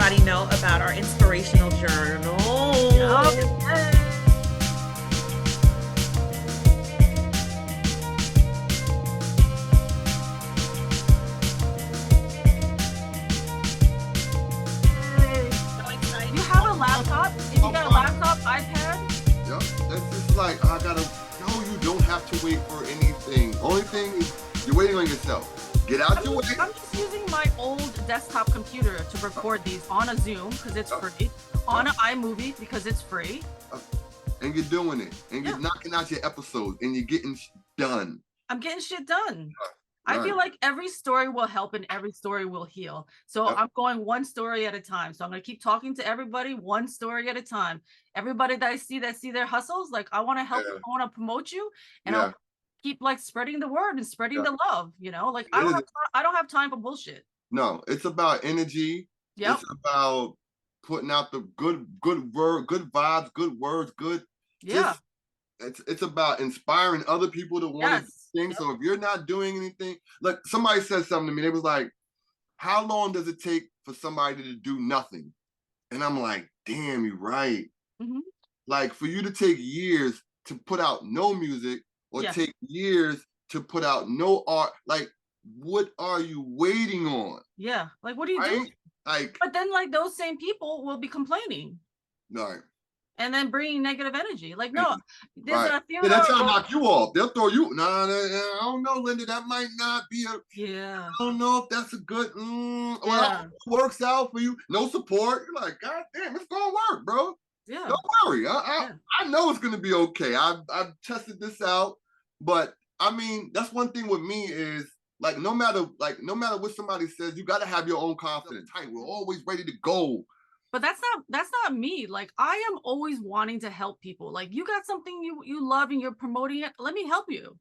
everybody know about our inspirational journal. You have a laptop? If you got a laptop, iPad? Yep. That's just like, I gotta, no, you don't have to wait for anything. Only thing is, you're waiting on yourself. Get out your way. I'm just using my old desktop computer to record these on a Zoom because it's free, on an iMovie because it's free. And you're doing it. And you're knocking out your episodes and you're getting done. I'm getting shit done. Right. I feel like every story will help and every story will heal. So I'm going one story at a time. So I'm going to keep talking to everybody one story at a time. Everybody that I see their hustles, like I want to help, I want to promote you, and I'll keep like spreading the word and spreading the love, you know, like I don't have time for bullshit. No, it's about energy. It's about putting out the good word, good vibes, good words, good. It's about inspiring other people to want to do things. So if you're not doing anything, like somebody said something to me, they was like, how long does it take for somebody to do nothing? And I'm like, damn, you're right. Like for you to take years to put out no music or take years to put out no art, like what are you waiting on? Yeah, like what are you doing? Like, but then like those same people will be complaining. Right. And then bringing negative energy. Like, no, there's a feeling. That's trying to knock you off. They'll throw you. No, I don't know, Linda. That might not be a. I don't know if that's a good. Well, it works out for you. No support. You're like, God damn, it's gonna work, bro. Don't worry. I know it's gonna be okay. I've tested this out, but I mean, that's one thing with me is like no matter what somebody says, you got to have your own confidence. Hey, we're always ready to go. But that's not me. Like I am always wanting to help people. Like you got something you love and you're promoting it. Let me help you.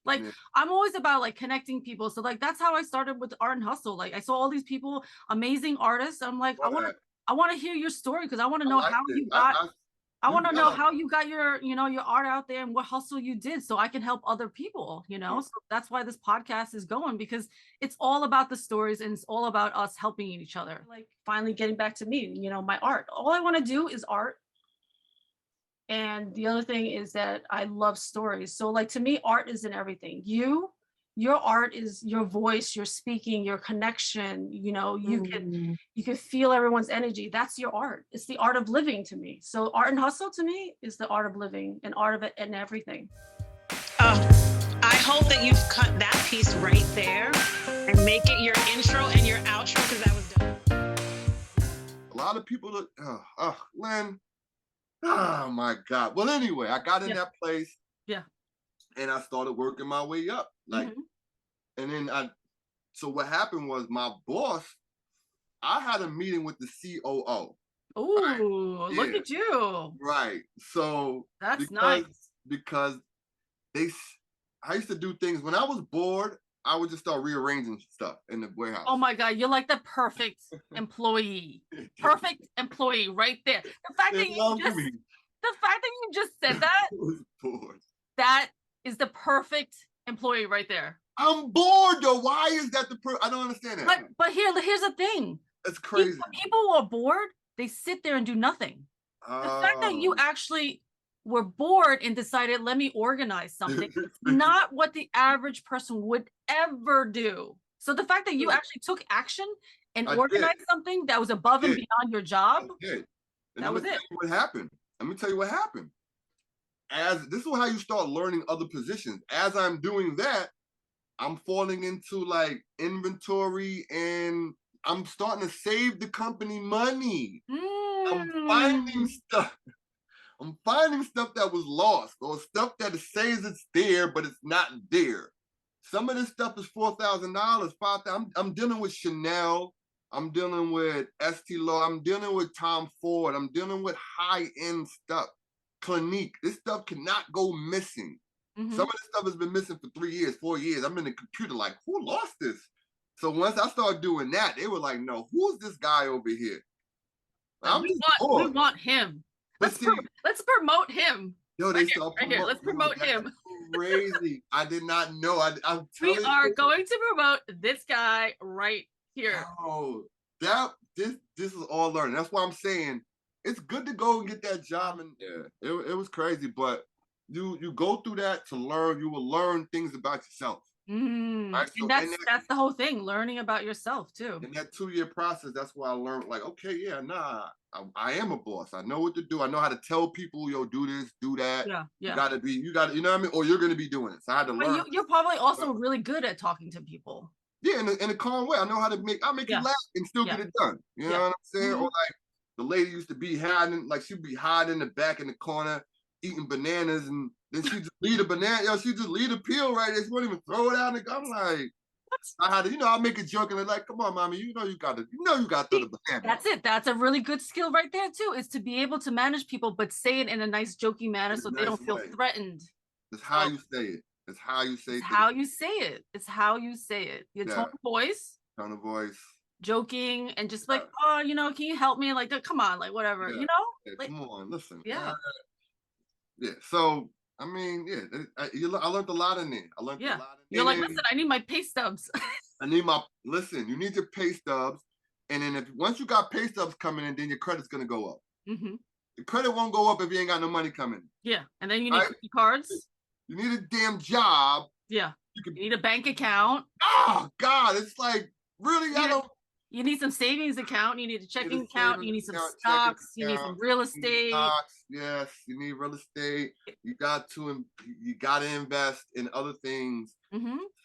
Like I'm always about like connecting people. So like that's how I started with Art and Hustle. Like I saw all these people, amazing artists. I'm like, I want to hear your story because I want to know how you got. I want to know how you got your, your art out there and what hustle you did so I can help other people, So that's why this podcast is going, because it's all about the stories and it's all about us helping each other. Like finally getting back to me, my art. All I want to do is art. And the other thing is that I love stories. So like to me, art is in everything. Your art is your voice, your speaking, your connection, you can feel everyone's energy. That's your art. It's the art of living to me. So Art and Hustle to me is the art of living and art of it and everything. I hope that you've cut that piece right there and make it your intro and your outro because that was dope. A lot of people that, Lynn, oh my God. Well, anyway, I got in that place. Yeah. And I started working my way up. Like, and then so what happened was my boss, I had a meeting with the COO. Oh, look at you. Right. So that's nice. Because I used to do things when I was bored, I would just start rearranging stuff in the warehouse. Oh my God, you're like the perfect employee. Perfect employee right there. The fact that you just said that, I was bored. That is the perfect employee right there. I'm bored though. Why is that I don't understand that. But here's the thing. It's crazy. People who are bored, they sit there and do nothing. The fact that you actually were bored and decided, let me organize something, it's not what the average person would ever do. So the fact that you actually took action and organized something that was above and beyond your job, that was it. What happened? Let me tell you what happened. This is how you start learning other positions. As I'm doing that, I'm falling into like inventory and I'm starting to save the company money. I'm finding stuff. I'm finding stuff that was lost or stuff that says it's there, but it's not there. Some of this stuff is $4,000, $5,000. I'm dealing with Chanel. I'm dealing with Estee Lauder. I'm dealing with Tom Ford. I'm dealing with high-end stuff. Clinique. This stuff cannot go missing. Some of this stuff has been missing for 3 years, 4 years. I'm in the computer like, who lost this? So once I started doing that, they were like, no, who's this guy over here? We want him. Let's promote him. Yo, they start right here. Let's promote him. Crazy. I did not know. We are going to promote this guy right here. Oh, that this is all learning. That's why I'm saying it's good to go and get that job. And yeah, it was crazy, but you go through that to learn. You will learn things about yourself. Right? So, And that's the whole thing, learning about yourself too. In that 2-year process, that's why I learned, like, okay, yeah, nah, I am a boss. I know what to do. I know how to tell people, yo, do this, do that. Yeah. You gotta, you know what I mean? Or you're gonna be doing it. So I had to learn. You're probably also really good at talking to people. Yeah, in a calm way. I know how to make you laugh and still get it done. You know what I'm saying? Or like the lady used to be hiding, like she'd be hiding in the back in the corner, eating bananas, and then she just leave a banana, yo, she just leave a peel right there. She won't even throw it out. And I'm like, I had to, you know, I'll make a joke and they're like, come on, mommy, you got to throw the banana. That's it. That's a really good skill right there too, is to be able to manage people, but say it in a nice jokey manner so they don't feel threatened. It's how you say it. It's how you say it. It's how you say it. It's how you say it. Your tone of voice. Tone of voice. Joking and just like, oh, you know, can you help me? Like, come on, like whatever, you know? Yeah, like, come on, listen. Yeah. Yeah. So I mean, yeah, I learned a lot in there. I learned a lot. You're like, listen, I need my pay stubs. Listen, you need your pay stubs. And then once you got pay stubs coming in, then your credit's gonna go up. Your credit won't go up if you ain't got no money coming. Yeah. And then you need cards. You need a damn job. Yeah. You need a bank account. Oh God, it's like really you need some savings account, you need a checking account, you need some stocks, you need some real estate. Yes, you need real estate. You got to invest in other things.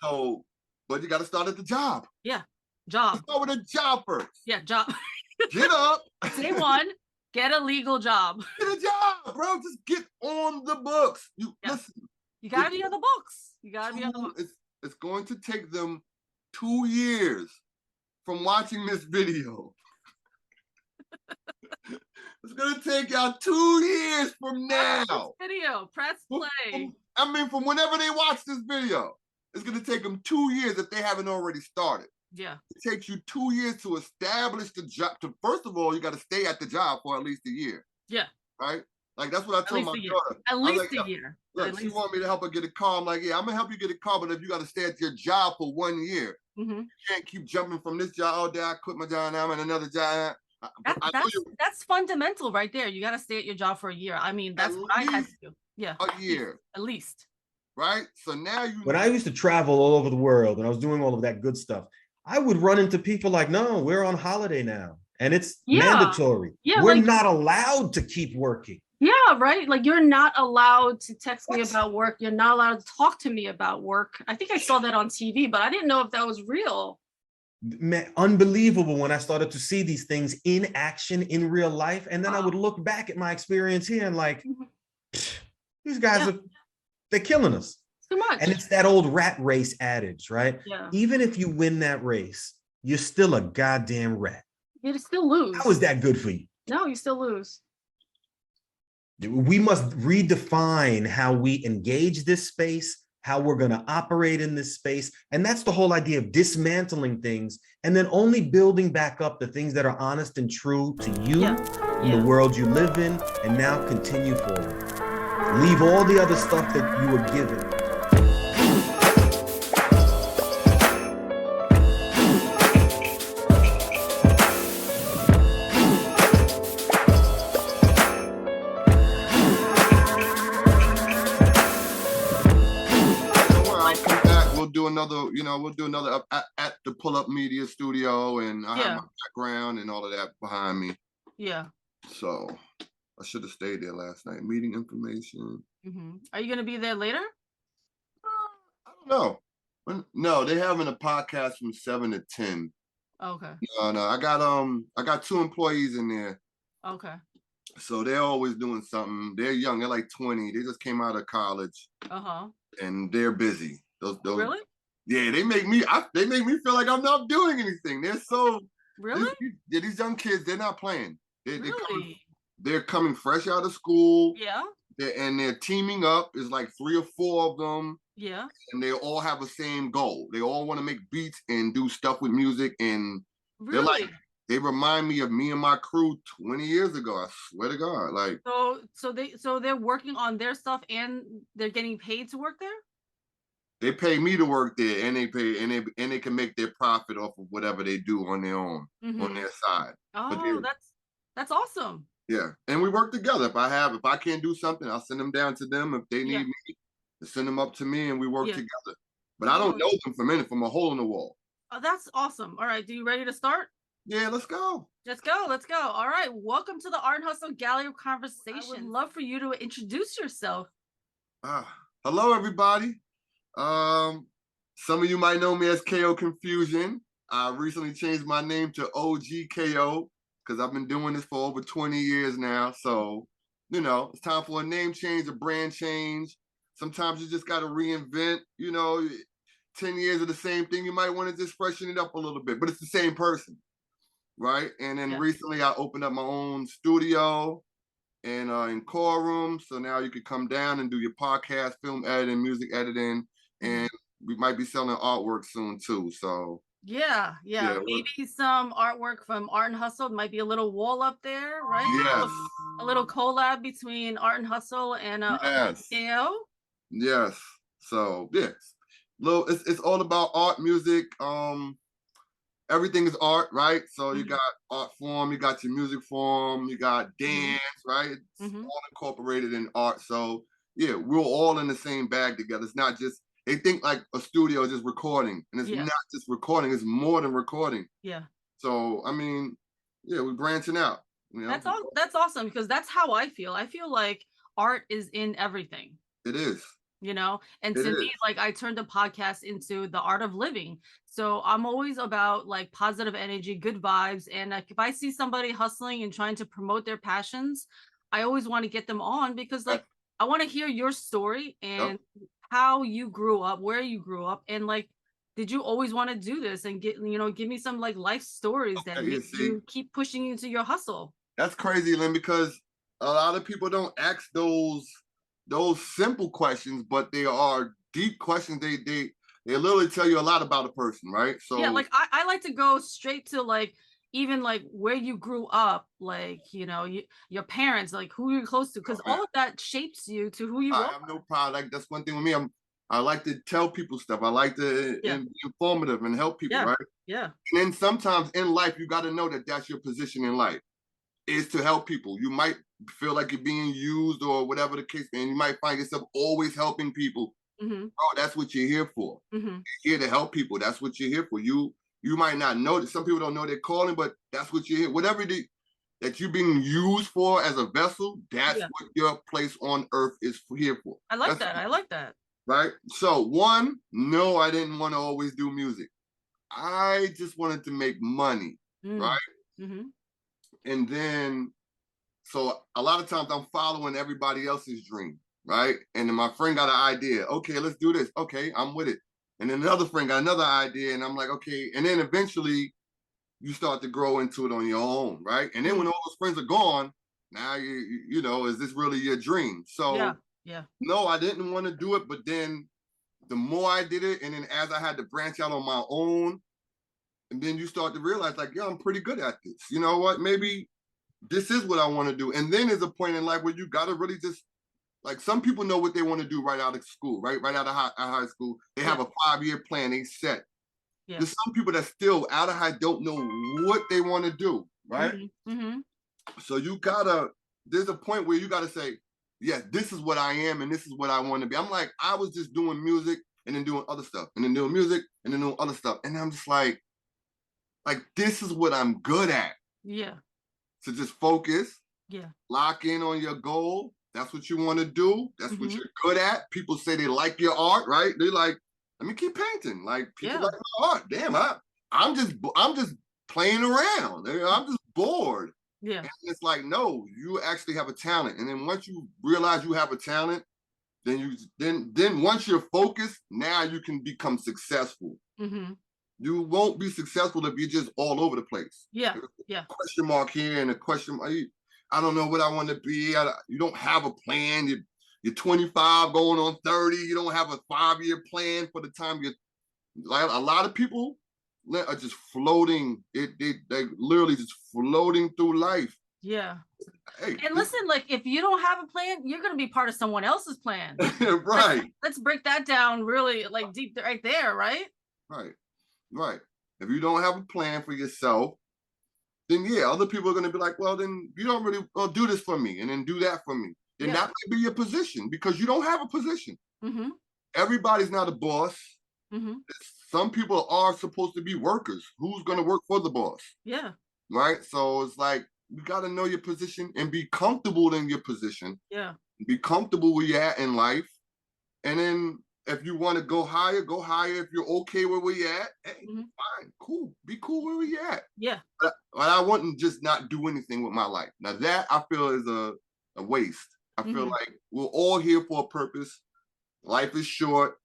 So, but you got to start at the job. Yeah, job. Start with a job first. Yeah, job. Get up. Day one, get a legal job. Get a job, bro. Just get on the books. Listen. You gotta be on the books. You gotta be on the books. It's going to take them 2 years from watching this video. It's gonna take y'all 2 years from now. Press play. From whenever they watch this video, it's gonna take them 2 years if they haven't already started. Yeah. It takes you 2 years to establish the job. First of all, you got to stay at the job for at least a year. Yeah. Right. Like that's what I told my daughter. At least a year. Look, she want me to help her get a car. I'm like, yeah, I'm gonna help you get a car, but if you got to stay at your job for 1 year, you can't keep jumping from this job. Oh, dad, I quit my job now. I'm in another job. That's fundamental right there. You got to stay at your job for a year. I mean, that's what I had to do. Yeah. A year. At least. Right. So now when I used to travel all over the world and I was doing all of that good stuff, I would run into people like, no, we're on holiday now. And it's mandatory. Yeah, we're not allowed to keep working. Yeah, right. Like you're not allowed to text me about work. You're not allowed to talk to me about work. I think I saw that on TV, but I didn't know if that was real. Man, unbelievable when I started to see these things in action in real life. And then I would look back at my experience here and like, these guys they're killing us. Too much. And it's that old rat race adage, right? Yeah. Even if you win that race, you're still a goddamn rat. You still lose. How is that good for you? No, you still lose. We must redefine how we engage this space, how we're going to operate in this space. And that's the whole idea of dismantling things and then only building back up the things that are honest and true to you in the world you live in, and now continue forward. Leave all the other stuff that you were given. We'll do another at the Pull Up Media Studio, and I have my background and all of that behind me. Yeah. So I should have stayed there last night. Meeting information. Are you gonna be there later? I don't know. No, they having a podcast from 7 to 10. Okay. No, I got 2 employees in there. Okay. So they're always doing something. They're young. They're like 20. They just came out of college. And they're busy. Those really? Yeah, they make me feel like I'm not doing anything. They're so really. These young kids, they're not playing. They're coming fresh out of school. Yeah. And they're teaming up. It's like 3 or 4 of them. Yeah. And they all have the same goal. They all want to make beats and do stuff with music. And they're like, they remind me of me and my crew 20 years ago. I swear to God. Like so they're working on their stuff and they're getting paid to work there? they pay me to work there, and they can make their profit off of whatever they do on their own, on their side. Oh, that's awesome. Yeah, and we work together. If I can't do something, I'll send them down to them. If they need me, to send them up to me, and we work together. But I don't know them from a hole in the wall. Oh, that's awesome. All right, you ready to start? Yeah, let's go. Let's go. Let's go. All right, welcome to the Art and Hustle Gallery of Conversation. I would love for you to introduce yourself. Hello, everybody. Some of you might know me as KAYO Konfusion. I recently changed my name to OG KAYO because I've been doing this for over 20 years now. So, you know, it's time for a name change, a brand change. Sometimes you just got to reinvent, you know, 10 years of the same thing. You might want to just freshen it up a little bit, but it's the same person, right? And then recently I opened up my own studio and in CORAM. So now you could come down and do your podcast, film editing, music editing, and we might be selling artwork soon too. So yeah, maybe some artwork from Art and Hustle. It might be a little wall up there, right? Yes. A little collab between Art and Hustle and KAYO. Yes. So yes, it's all about art, music. Everything is art, right? So you got art form, you got your music form, you got dance, right? It's all incorporated in art. So yeah, we're all in the same bag together. It's not just, they think like a studio is just recording, and it's not just recording, it's more than recording. Yeah. So I mean, yeah, we're branching out. You know? That's awesome, because that's how I feel. I feel like art is in everything. It is. You know, and to me, like, I turned the podcast into the art of living. So I'm always about like positive energy, good vibes. And like, if I see somebody hustling and trying to promote their passions, I always want to get them on, because like, I want to hear your story and how you grew up, where you grew up, and like, did you always want to do this? And give me some like life stories that make you keep pushing into your hustle. That's crazy, Lynn, because a lot of people don't ask those simple questions, but they are deep questions. They literally tell you a lot about a person, right? So yeah, like I like to go straight to like, even like where you grew up, like, you know, your parents, like who you're close to, because all of that shapes you to who you are. I have no problem. Like, that's one thing with me. I like to tell people stuff. I like to be informative and help people, right? Yeah. And then sometimes in life, you got to know that that's your position in life, is to help people. You might feel like you're being used or whatever the case, and you might find yourself always helping people. Oh, that's what you're here for. You're here to help people. That's what you're here for. You might not know that. Some people don't know their calling, but that's what you're here. Whatever that you're being used for as a vessel, that's what your place on earth is here for. I like that. I like that. Right? So one, no, I didn't want to always do music. I just wanted to make money, right? And then, so a lot of times I'm following everybody else's dream, right? And then my friend got an idea. Okay, let's do this. Okay, I'm with it. And then another friend got another idea, and I'm like, okay. And then eventually you start to grow into it on your own, right? And then when all those friends are gone, now you know, is this really your dream? So no, I didn't want to do it, but then the more I did it, and then as I had to branch out on my own, and then you start to realize, like, yeah, I'm pretty good at this. You know what? Maybe this is what I want to do. And then there's a point in life where you got to really just, like, some people know what they want to do right out of school, right? Right out of high school. They have a 5-year plan, they set. There's some people that still out of high don't know what they want to do, right? So you gotta, there's a point where you gotta say, yes, this is what I am and this is what I want to be. I'm like, I was just doing music and then doing other stuff and then doing music and then doing other stuff. And I'm just like, this is what I'm good at. Yeah. So just focus. Yeah. Lock in on your goal. That's what you want to do. That's what you're good at. People say they like your art, right? They're like, let me keep painting. Like, people like my art. Damn, I'm just playing around. I'm just bored. Yeah. And it's like, no, you actually have a talent. And then once you realize you have a talent, then once you're focused, now you can become successful. You won't be successful if you're just all over the place. Yeah. Yeah. Question mark here and a question mark. I don't know what I want to be. You don't have a plan. You're 25 going on 30. You don't have a 5-year plan for the time you're, like, a lot of people are just floating. They literally just floating through life. Yeah. Hey, And listen, like if you don't have a plan, you're gonna be part of someone else's plan. right, Let's break that down really like deep right there, right? right, right. If you don't have a plan for yourself, then yeah, other people are gonna be like, well, then you don't really do this for me and then do that for me. Then Yeah. that might be your position because you don't have a position. Mm-hmm. Everybody's not a boss. Mm-hmm. Some people are supposed to be workers. Who's gonna work for the boss? Yeah. Right? So it's like you gotta know your position and be comfortable in your position. Yeah. Be comfortable where you're at in life. And then if you want to go higher, go higher. If you're okay where we at, hey, fine, cool. Be cool where we at. Yeah. But I wouldn't just not do anything with my life. Now that I feel is a waste. I feel like we're all here for a purpose. Life is short.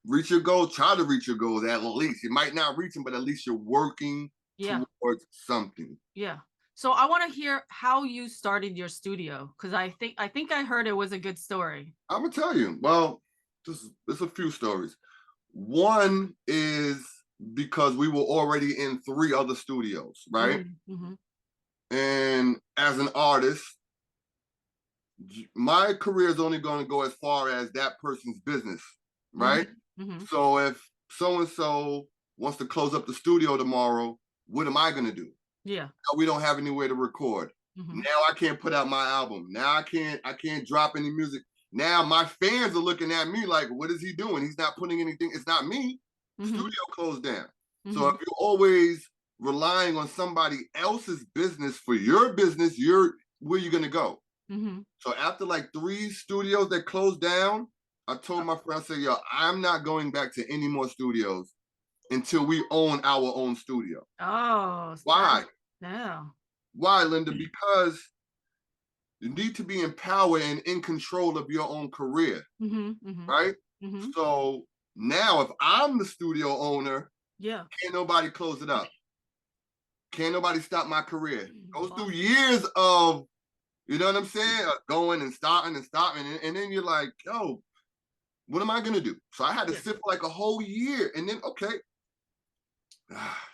Reach your goals. Try to reach your goals at least. You might not reach them, but at least you're working towards something. Yeah. So I want to hear how you started your studio because I think I heard it was a good story. I'm gonna tell you. Well, there's a few stories. One is because we were already in 3 other studios, right? And as an artist, my career is only going to go as far as that person's business, right? So if so-and-so wants to close up the studio tomorrow, what am I going to do? Yeah. Now we don't have anywhere to record. Now I can't put out my album. Now I can't drop any music. Now my fans are looking at me like, what is he doing? He's not putting anything. It's not me. Studio closed down. So if you're always relying on somebody else's business for your business, where you going to go? So after like 3 studios that closed down, I told my friend, I said, yo, I'm not going back to any more studios until we own our own studio. Oh. Why? Yeah. Why, Linda? Because you need to be empowered and in control of your own career, right? So now if I'm the studio owner, can't nobody close it up. Can't nobody stop my career. Goes through years of, you know what I'm saying? Going and starting and stopping. And then you're like, yo, what am I going to do? So I had to sit for like a whole year. And then, okay.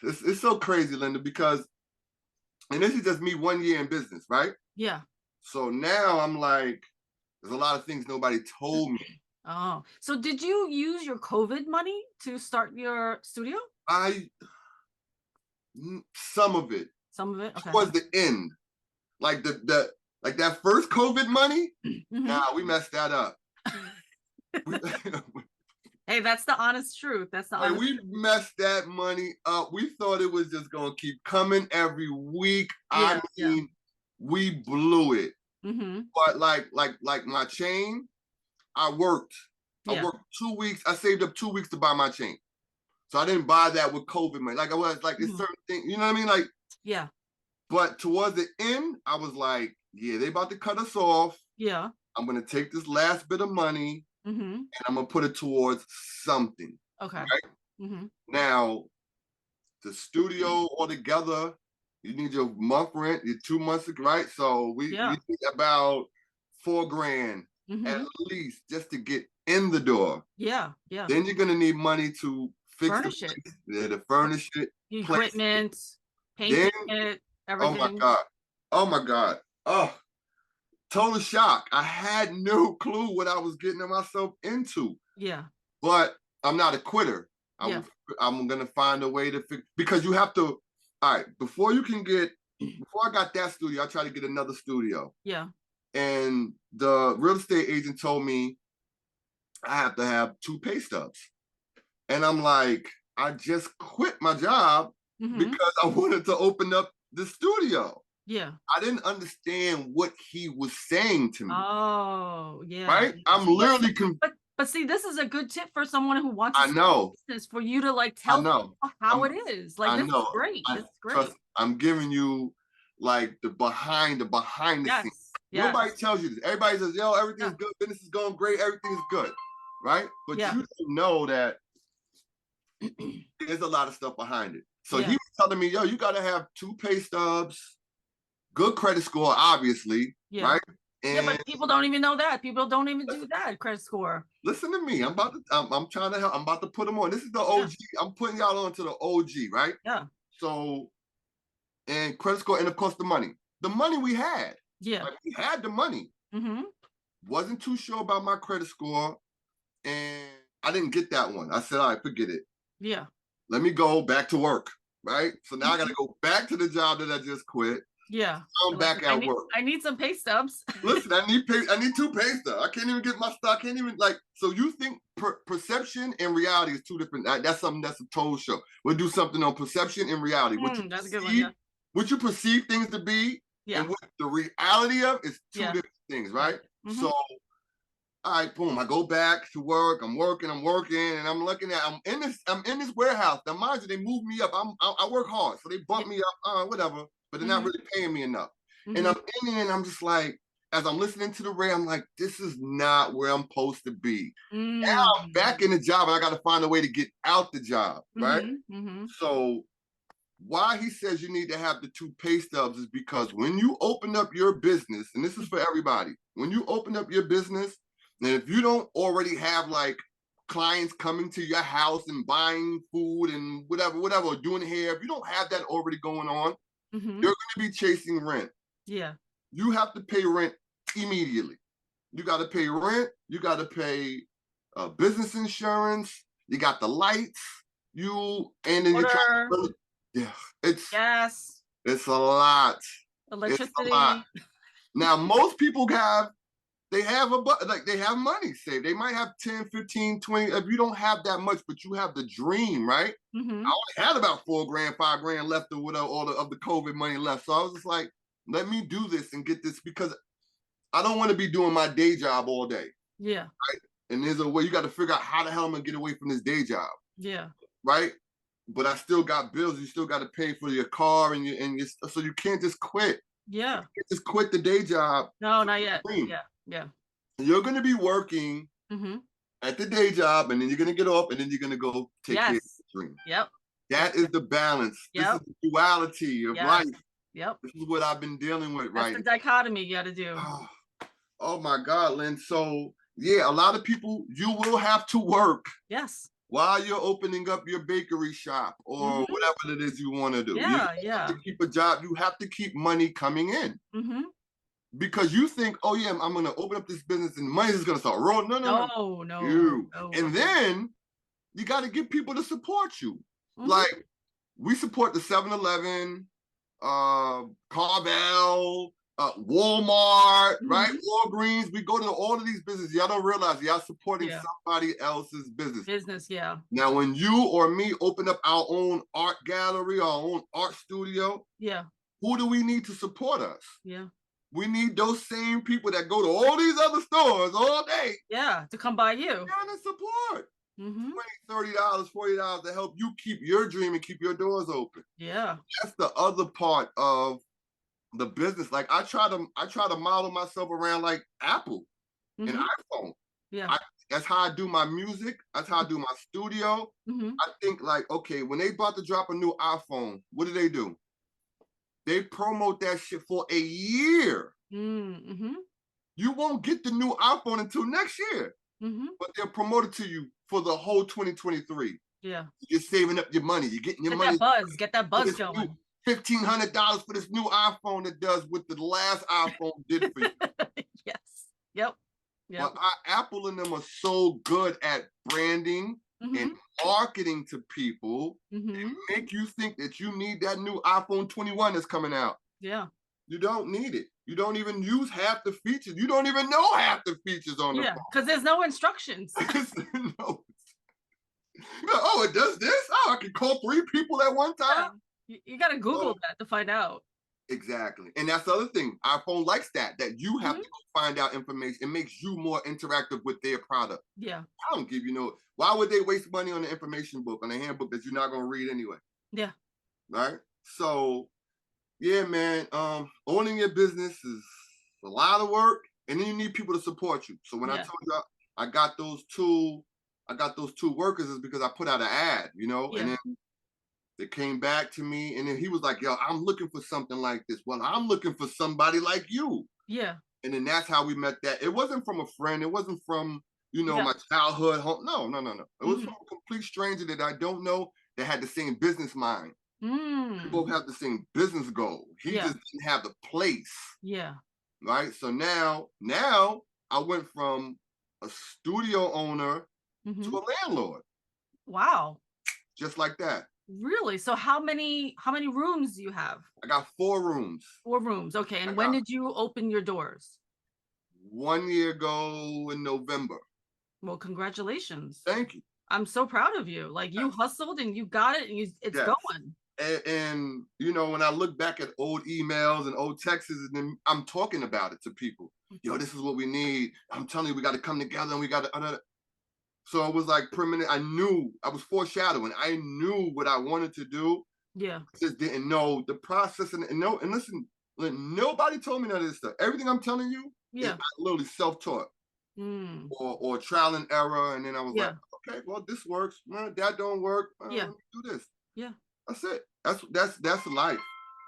It's so crazy, Linda, because, and this is just me 1 year in business, right? Yeah. So now I'm like, there's a lot of things nobody told me. Oh, so did you use your COVID money to start your studio? Some of it. Some of it? Okay. Towards the end. Like like that first COVID money, nah, we messed that up. Hey, that's the honest truth. That's the honest we messed that money up. We thought it was just gonna keep coming every week. I mean, we blew it. But like my chain, I worked 2 weeks. I saved up 2 weeks to buy my chain. So I didn't buy that with COVID money. Like I was like, it's certain things, you know what I mean? Like, yeah. But towards the end, I was like, yeah, they about to cut us off. Yeah. I'm gonna take this last bit of money and I'm gonna put it towards something. Okay. Right? Now, the studio altogether, you need your month rent, your 2 months, right? So we need about $4,000 at least just to get in the door. Yeah, yeah. Then you're gonna need money to fix furnish it. it. Yeah, to furnish it. Equipment, painting it, everything. Oh my God. Oh my God. Oh, total shock. I had no clue what I was getting myself into. Yeah. But I'm not a quitter. I'm gonna find a way to fix, because you have to, all right, before I got that studio, I tried to get another studio. Yeah. And the real estate agent told me I have to have 2 pay stubs. And I'm like, I just quit my job because I wanted to open up the studio. Yeah. I didn't understand what he was saying to me. Oh, yeah. Right? I'm literally But see, this is a good tip for someone who wants to know business, for you to like tell them how it is. Like, this is great. This is great. I'm giving you like the behind the scenes. Nobody tells you this. Everybody says, yo, everything's good, business is going great, everything is good. Right? But you don't know that there's a lot of stuff behind it. So he was telling me, yo, you gotta have 2 pay stubs, good credit score, obviously, right? And but people don't even know that. People don't even do that credit score. Listen to me. I'm trying to help. I'm about to put them on. This is the OG. I'm putting y'all on to the OG, right? Yeah. So, and credit score, and of course the money. the money we had. Yeah. Like, we had the money. Mm-hmm. Wasn't too sure about my credit score, and I didn't get that one. I said, all right, forget it. Yeah. Let me go back to work, right? So now I got to go back to the job that I just quit. Yeah. I'm back at work. I need some pay stubs. Listen, I need 2 pay stubs. I can't even get my stock. I can't even, like, so you think perception and reality is 2 different, that's something that's a total show. We'll do something on perception and reality. That's a good one, yeah. What you perceive things to be and what the reality of is 2 different things, right? Mm-hmm. So, all right, boom, I go back to work. I'm working, and I'm looking at, I'm in this warehouse. Now, mind you, they moved me up. I work hard, so they bumped me up, whatever, but they're not really paying me enough. And I'm in it, and I'm just like, as I'm listening to the Ray, I'm like, this is not where I'm supposed to be. Now I'm back in the job, and I got to find a way to get out the job, right? So why he says you need to have the 2 pay stubs is because when you open up your business, and this is for everybody, when you open up your business, and if you don't already have like clients coming to your house and buying food and whatever, or doing hair, if you don't have that already going on, you're going to be chasing rent. Yeah. You have to pay rent immediately. You got to pay rent. You got to pay business insurance. You got the lights. And then you try to, it's a lot. Electricity. It's a lot. Now, most people they have money saved. They might have 10, 15, 20. If you don't have that much, but you have the dream, right? I only had about $4,000, $5,000 left or whatever, all of the COVID money left. So I was just like, let me do this and get this, because I don't want to be doing my day job all day. Yeah. Right? And there's a way you got to figure out how the hell I'm going to get away from this day job. Yeah. Right? But I still got bills. You still got to pay for your car so you can't just quit. Yeah. You can't just quit the day job. No, not yet. Yeah. Yeah. You're going to be working at the day job, and then you're going to get off, and then you're going to go take care of the dream. Yep. That is the balance. This is the duality of life. Yep. This is what I've been dealing with, right? That's the dichotomy you got to do. Oh my God, Lynn. So yeah, a lot of people, you will have to work. Yes. While you're opening up your bakery shop or whatever it is you want to do. Yeah, you have to keep a job. You have to keep money coming in. Because you think, oh yeah, I'm going to open up this business and money is going to start rolling. No. And then you got to get people to support you. Like, we support the 7-Eleven, Carvel, Walmart, right? Walgreens. We go to all of these businesses. Y'all don't realize y'all supporting somebody else's business. Now, when you or me open up our own art gallery, our own art studio, who do we need to support us? We need those same people that go to all these other stores all day. Yeah, to come by you. Trying to support. $20, $30, $40 to help you keep your dream and keep your doors open. Yeah. That's the other part of the business. Like, I try to model myself around like Apple and iPhone. Yeah. That's how I do my music. That's how I do my studio. I think, like, okay, when they about to drop a new iPhone, what do? They promote that shit for a year. You won't get the new iPhone until next year. But they'll promote it to you for the whole 2023. Yeah. You're saving up your money. You're getting your money. Get that buzz going. $1,500 for this new iPhone that does what the last iPhone did for you. Yes. Yep. But Apple and them are so good at branding and marketing to people and make you think that you need that new iPhone 21 that's coming out. Yeah. You don't need it. You don't even use half the features. You don't even know half the features on the phone. Because there's no instructions. No. Oh, it does this? Oh, I can call 3 people at one time? You got to Google that to find out. Exactly. And that's the other thing. iPhone likes that you have to go find out information. It makes you more interactive with their product. Yeah. I don't give you why would they waste money on the information book, on the handbook that you're not going to read anyway? Yeah. Right? So, yeah, man, owning your business is a lot of work, and then you need people to support you. So when I told you I got those 2 workers, is because I put out an ad, and then they came back to me, and then he was like, yo, I'm looking for something like this. Well, I'm looking for somebody like you. Yeah. And then that's how we met. That it wasn't from a friend. It wasn't from, my childhood home. No. It was from a complete stranger that I don't know that had the same business mind. We both have the same business goal. He just didn't have the place. Yeah. Right. So now I went from a studio owner to a landlord. Wow. Just like that. Really? So how many rooms do you have? I got 4 rooms. 4 rooms. Okay. And when did you open your doors? 1 year ago in November. Well, congratulations. Thank you. I'm so proud of you. Like you hustled and you got it and it's going. And you know, when I look back at old emails and old texts, and then I'm talking about it to people. Yo, this is what we need. I'm telling you, we got to come together and we got to. So it was like permanent. I knew, I was foreshadowing. I knew what I wanted to do. Yeah. I just didn't know the process. And listen, nobody told me none of this stuff. Everything I'm telling you, is literally self-taught or trial and error. And then I was like, okay, well, this works. That don't work. Let me do this. Yeah. That's it. That's life.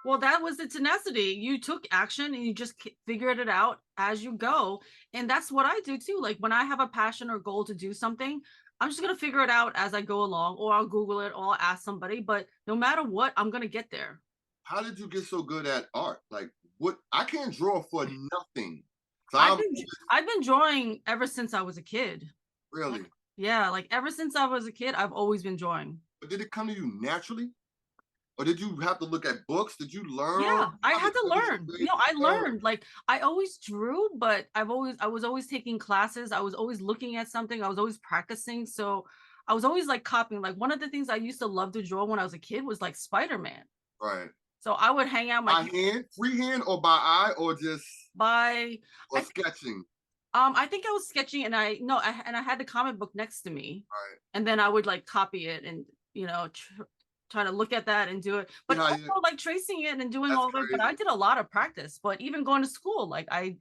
Well, that was the tenacity. You took action and you just figured it out as you go. And that's what I do too. Like when I have a passion or goal to do something, I'm just going to figure it out as I go along, or I'll Google it, or I'll ask somebody. But no matter what, I'm going to get there. How did you get so good at art? Like what? I can't draw for nothing. So I've been drawing ever since I was a kid. Really? Like ever since I was a kid, I've always been drawing. But did it come to you naturally? Or did you have to look at books? Did you learn? Yeah, I had to learn. You know, I learned. Like I always drew, but I was always taking classes. I was always looking at something. I was always practicing. So I was always like copying. Like one of the things I used to love to draw when I was a kid was like Spider-Man. Right. So I would hang out by hand, freehand, or by eye, or just sketching. I think I was sketching, and I had the comic book next to me. Right. And then I would like copy it and try to look at that and do it, but also like tracing it and doing all that. But I did a lot of practice. But even going to school, like I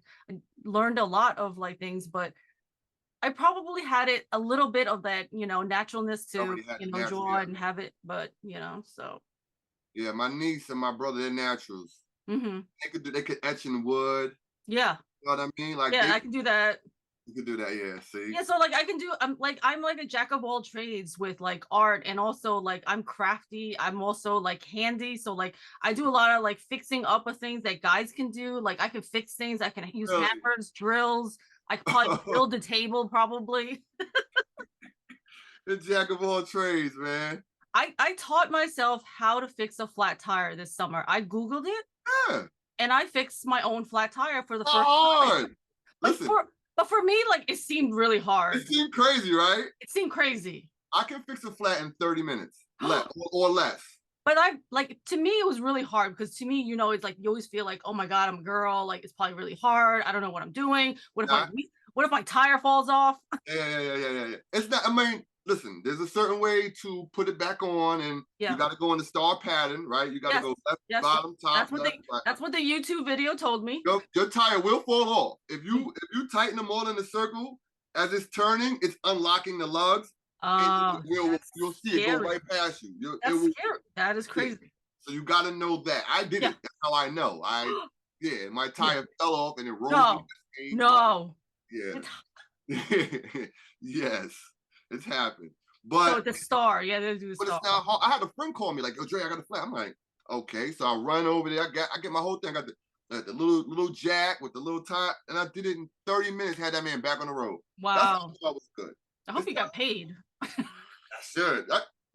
learned a lot of like things, but I probably had it a little bit of that, naturalness to draw and have it. But so yeah, my niece and my brother, they're naturals. They could etch in wood. Yeah, you know what I mean? Like I can do that. You could do that, yeah. See, yeah. So like I can do. I'm like a jack of all trades with like art, and also like I'm crafty. I'm also like handy. So like I do a lot of like fixing up of things that guys can do. Like I can fix things. I can use hammers, drills. I could probably build a table, probably. The jack of all trades, man. I taught myself how to fix a flat tire this summer. I Googled it, and I fixed my own flat tire for the first time. Listen. But for me, like, it seemed really hard. It seemed crazy, right? It seemed crazy. I can fix a flat in 30 minutes, or less. But to me, it was really hard because to me, it's like, you always feel like, oh my God, I'm a girl. Like, it's probably really hard. I don't know what I'm doing. What if my tire falls off? Yeah. It's not, I mean, listen, there's a certain way to put it back on, and you got to go in the star pattern, right? You got to go left, bottom, top. That's what the YouTube video told me. Your tire will fall off if you tighten them all in a circle as it's turning. It's unlocking the lugs. You'll see it go right past you. That's scary. That is crazy. So you got to know that. I did it. That's how I know. My tire fell off and it rolled. No. Yeah. Yes. It's happened. But so the star, they do the but star. It's not hard. I had a friend call me like, "Yo, Dre, I got a flat." I'm like, "Okay." So I run over there. I get my whole thing. I got the little jack with the little top, and I did it in 30 minutes. Had that man back on the road. Wow, that was good. I hope you got paid. Sure.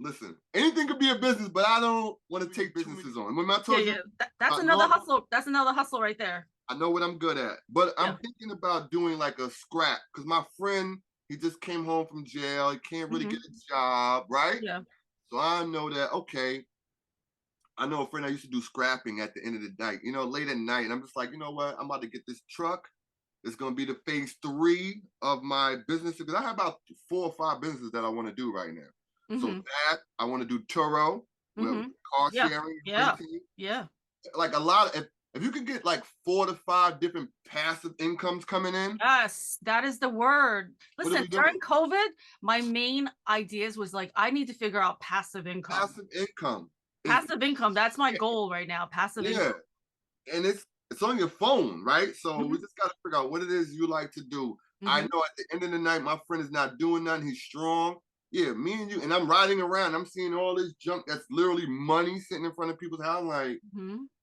Listen, anything could be a business, but I don't want to take businesses on. When I told you, that's another hustle. That's another hustle right there. I know what I'm good at, but I'm thinking about doing like a scrap because my friend. He just came home from jail. He can't really get a job, right? Yeah. So I know that, okay. I know a friend I used to do scrapping at the end of the night, late at night. And I'm just like, you know what? I'm about to get this truck. It's going to be the phase 3 of my business. Because I have about 4 or 5 businesses that I want to do right now. So that, I want to do Turo, with car sharing. Yeah. Like a lot of... If you could get like 4 to 5 different passive incomes coming in. Yes, that is the word. Listen, during COVID, my main ideas was like, I need to figure out passive income. Passive income. That's my goal right now. Passive income. And it's on your phone, right? So we just got to figure out what it is you like to do. I know at the end of the night, my friend is not doing nothing. He's strong. Yeah, me and you, and I'm riding around. I'm seeing all this junk that's literally money sitting in front of people's house. I'm like,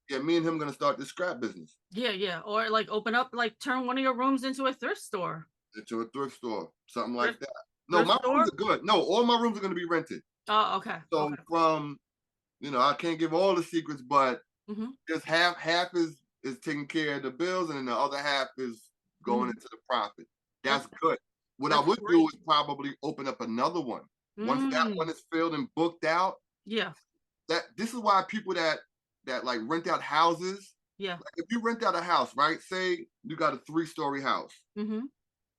yeah, me and him gonna start this scrap business. Yeah. Or like open up, like turn one of your rooms into a thrift store. Into a thrift store, something like that. No, thrift my store? rooms are good. No, all my rooms are gonna be rented. Oh, okay. So Okay. from, I can't give all the secrets, but Mhm. just half is taking care of the bills, and then the other half is going into the profit. That's good. What I that's would do great. is probably open up another one. Once that one is filled and booked out, Yeah. this is why people that like rent out houses, Yeah. like if you rent out a house, right? Say you got a 3-story house, Mhm.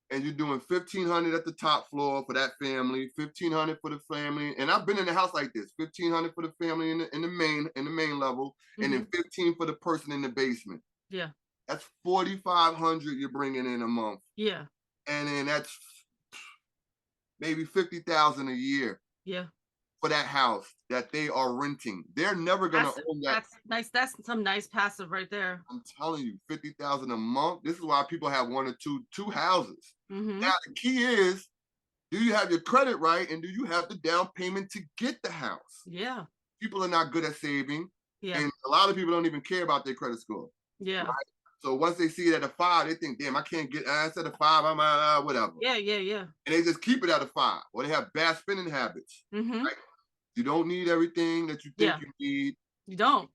and you're doing $1,500 at the top floor for that family, $1,500 for the family. And I've been in a house like this: $1,500 for the family in the main level, and then $1,500 for the person in the basement. Yeah. That's $4,500 you're bringing in a month, Yeah. and then that's maybe $50,000 a year Yeah. for that house that they are renting. They're never gonna own that. That's nice. That's some nice passive right there. I'm telling you, $50,000 a month. This is why people have one or two houses. Now the key is, do you have your credit right, and do you have the down payment to get the house? Yeah. People are not good at saving, Yeah. and a lot of people don't even care about their credit score. Yeah. Right? So once they see it at a 5, they think, damn, I can't get instead of 5, I'm whatever. Yeah. And they just keep it at a 5, or they have bad spending habits. Right? You don't need everything that you think you need. You don't.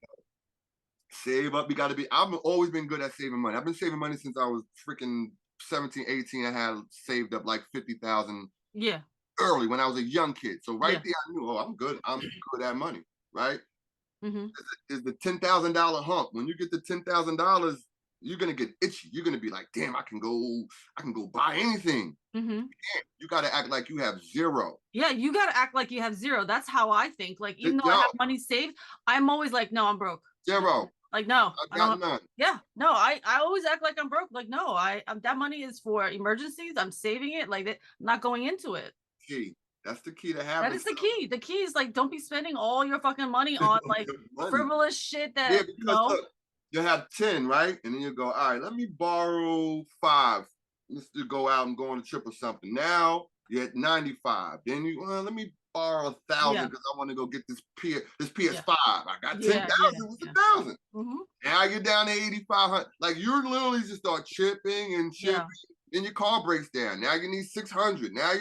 Save up. You got to be. I've always been good at saving money. I've been saving money since I was freaking 17, 18. I had saved up like 50,000. Yeah. Early when I was a young kid. So there, I knew, I'm good. I'm good at money, right? Is the $10,000 hump. When you get the $10,000, you're gonna get itchy. You're gonna be like, damn, I can go buy anything. You got to act like you have zero. Yeah, you got to act like you have zero. That's how I think. Like, even though I have money saved, I'm always like, no, I'm broke. Zero. Like, no, I got none. Yeah, no, I always act like I'm broke. Like, no, that money is for emergencies. I'm saving it. Like, that, I'm not going into it. Key. That's the key to having. That is the key. The key is like, don't be spending all your fucking money on like frivolous shit that look, you have 10, right? And then you go, all right, let me borrow 5. Let's just go out and go on a trip or something. Now you're at 95. Then you let me borrow 1,000 because I want to go get this PS5. I got 10,000. What's 1,000? Now you're down to 8,500. Like, you're literally just start chipping and chipping. Then your car breaks down. Now you need 600. Now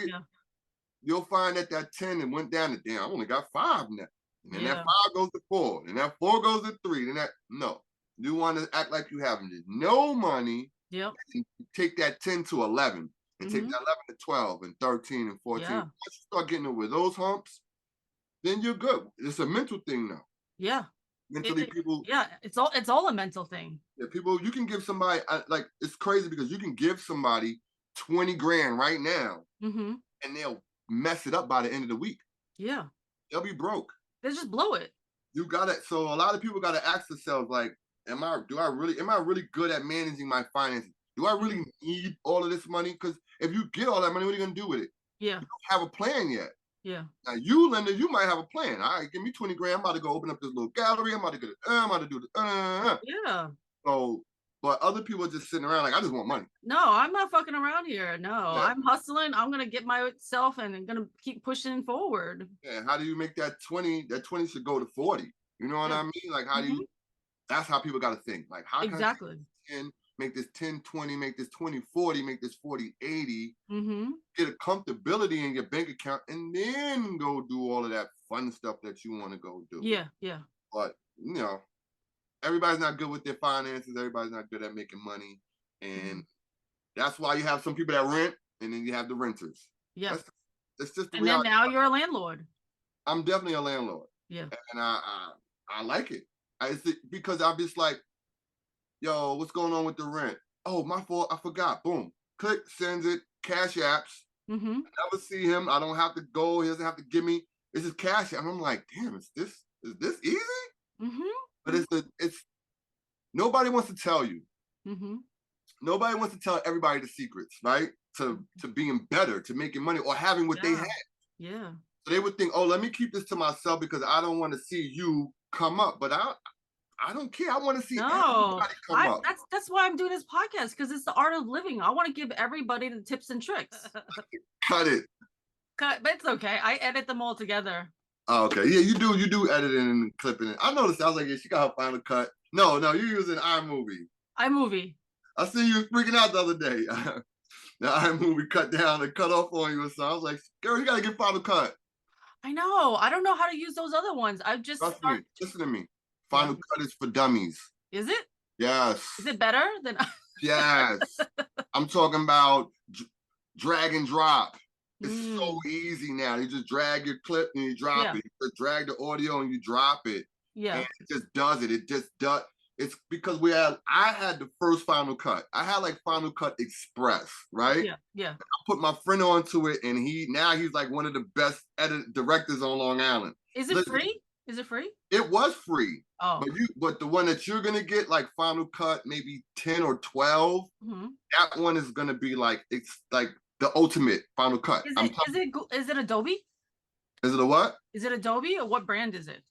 you'll find that 10 and went down to, damn, I only got 5 now. And then that 5 goes to 4. And that 4 goes to 3. Then no. You want to act like you have no money. And take that 10 to 11. And take that 11 to 12 and 13 and 14. Once you start getting over those humps, then you're good. It's a mental thing now. Yeah. Mentally, people. Yeah, it's all a mental thing. Yeah, people. You can give somebody like, it's crazy because you can give somebody 20 grand right now, and they'll mess it up by the end of the week. Yeah, they'll be broke. They just blow it. You got it. So a lot of people got to ask themselves, like, am I really good at managing my finances? Do I really need all of this money? Because if you get all that money, what are you gonna do with it? Yeah, you don't have a plan yet. Yeah. Now you, Linda, you might have a plan. All right, give me 20 grand. I'm about to go open up this little gallery. I'm about to get it. I'm about to do this. Yeah. So, but other people are just sitting around like, I just want money. No, I'm not fucking around here. No, I'm hustling. I'm gonna get myself and I'm gonna keep pushing forward. Yeah. How do you make that 20? That 20 should go to 40. You know what I mean? Like, how do you? That's how people got to think. Like, how can I make this 10, 20, make this 20, 40, make this 40, 80, get a comfortability in your bank account, and then go do all of that fun stuff that you want to go do. Yeah, yeah. But, everybody's not good with their finances. Everybody's not good at making money. And that's why you have some people that rent, and then you have the renters. Yeah. That's just the reality. And then now you're a landlord. I'm definitely a landlord. Yeah. And I like it. It's because I'm just like, yo, what's going on with the rent? Oh, my fault. I forgot. Boom. Click, sends it. Cashaps. I never see him. I don't have to go. He doesn't have to give me. It's just Cash App. And I'm like, damn, is this easy? But it's nobody wants to tell you. Nobody wants to tell everybody the secrets, right? To being better, to making money, or having what they had. Yeah. So they would think, oh, let me keep this to myself because I don't want to see you come up. But I don't care. I want to see everybody come up. That's why I'm doing this podcast, because it's the art of living. I want to give everybody the tips and tricks. Cut it. cut, but it's okay. I edit them all together. Oh, okay. Yeah, you do editing and clipping it. I noticed. I was like, yeah, she got her Final Cut. No, you're using iMovie. iMovie. I see you freaking out the other day. The iMovie cut down and cut off on you or something. I was like, girl, you gotta get Final Cut. I know. I don't know how to use those other ones. I've just Trust me. Listen to me. Final Cut is for dummies. Is it? Yes. Is it better than? Yes. I'm talking about drag and drop. It's so easy now. You just drag your clip and you drop it. You just drag the audio and you drop it. Yeah. And it just does it. It just does. It's because I had the first Final Cut. I had like Final Cut Express, right? Yeah, yeah. I put my friend onto it, and he's like one of the best directors on Long Island. Is it free? Is it free? It was free. Oh. But the one that you're gonna get, like Final Cut, maybe 10 or 12, that one is gonna be like, it's like the ultimate Final Cut. Is it Adobe? Is it a what? Is it Adobe, or what brand is it?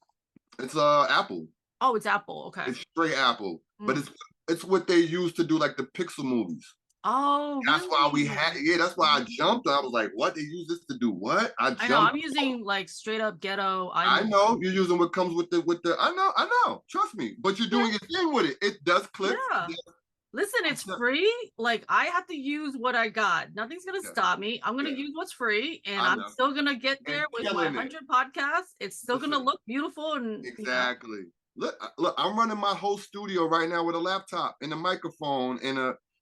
It's Apple. Oh, it's Apple. Okay. It's straight Apple, but it's what they use to do like the Pixel movies. Oh, that's why we had. Yeah, that's why I jumped. I was like, "What? They use this to do what?" I know. I'm using like straight up ghetto. I know you're using what comes with the. I know. Trust me. But you're doing your thing with it. It does clip. Yeah. Listen, it's free. Like, I have to use what I got. Nothing's gonna stop me. I'm gonna use what's free, and I'm still gonna get there with my 100 podcasts. It's still gonna look beautiful and exactly. Look, I'm running my whole studio right now with a laptop and a microphone and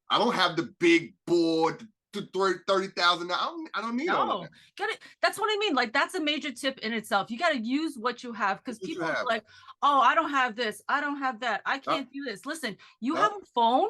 I don't have the big board to $30,000. I don't need all of that. Get it. That's what I mean. Like, that's a major tip in itself. You got to use what you have, because people are like, oh, I don't have this. I don't have that. I can't do this. Listen, you have a phone.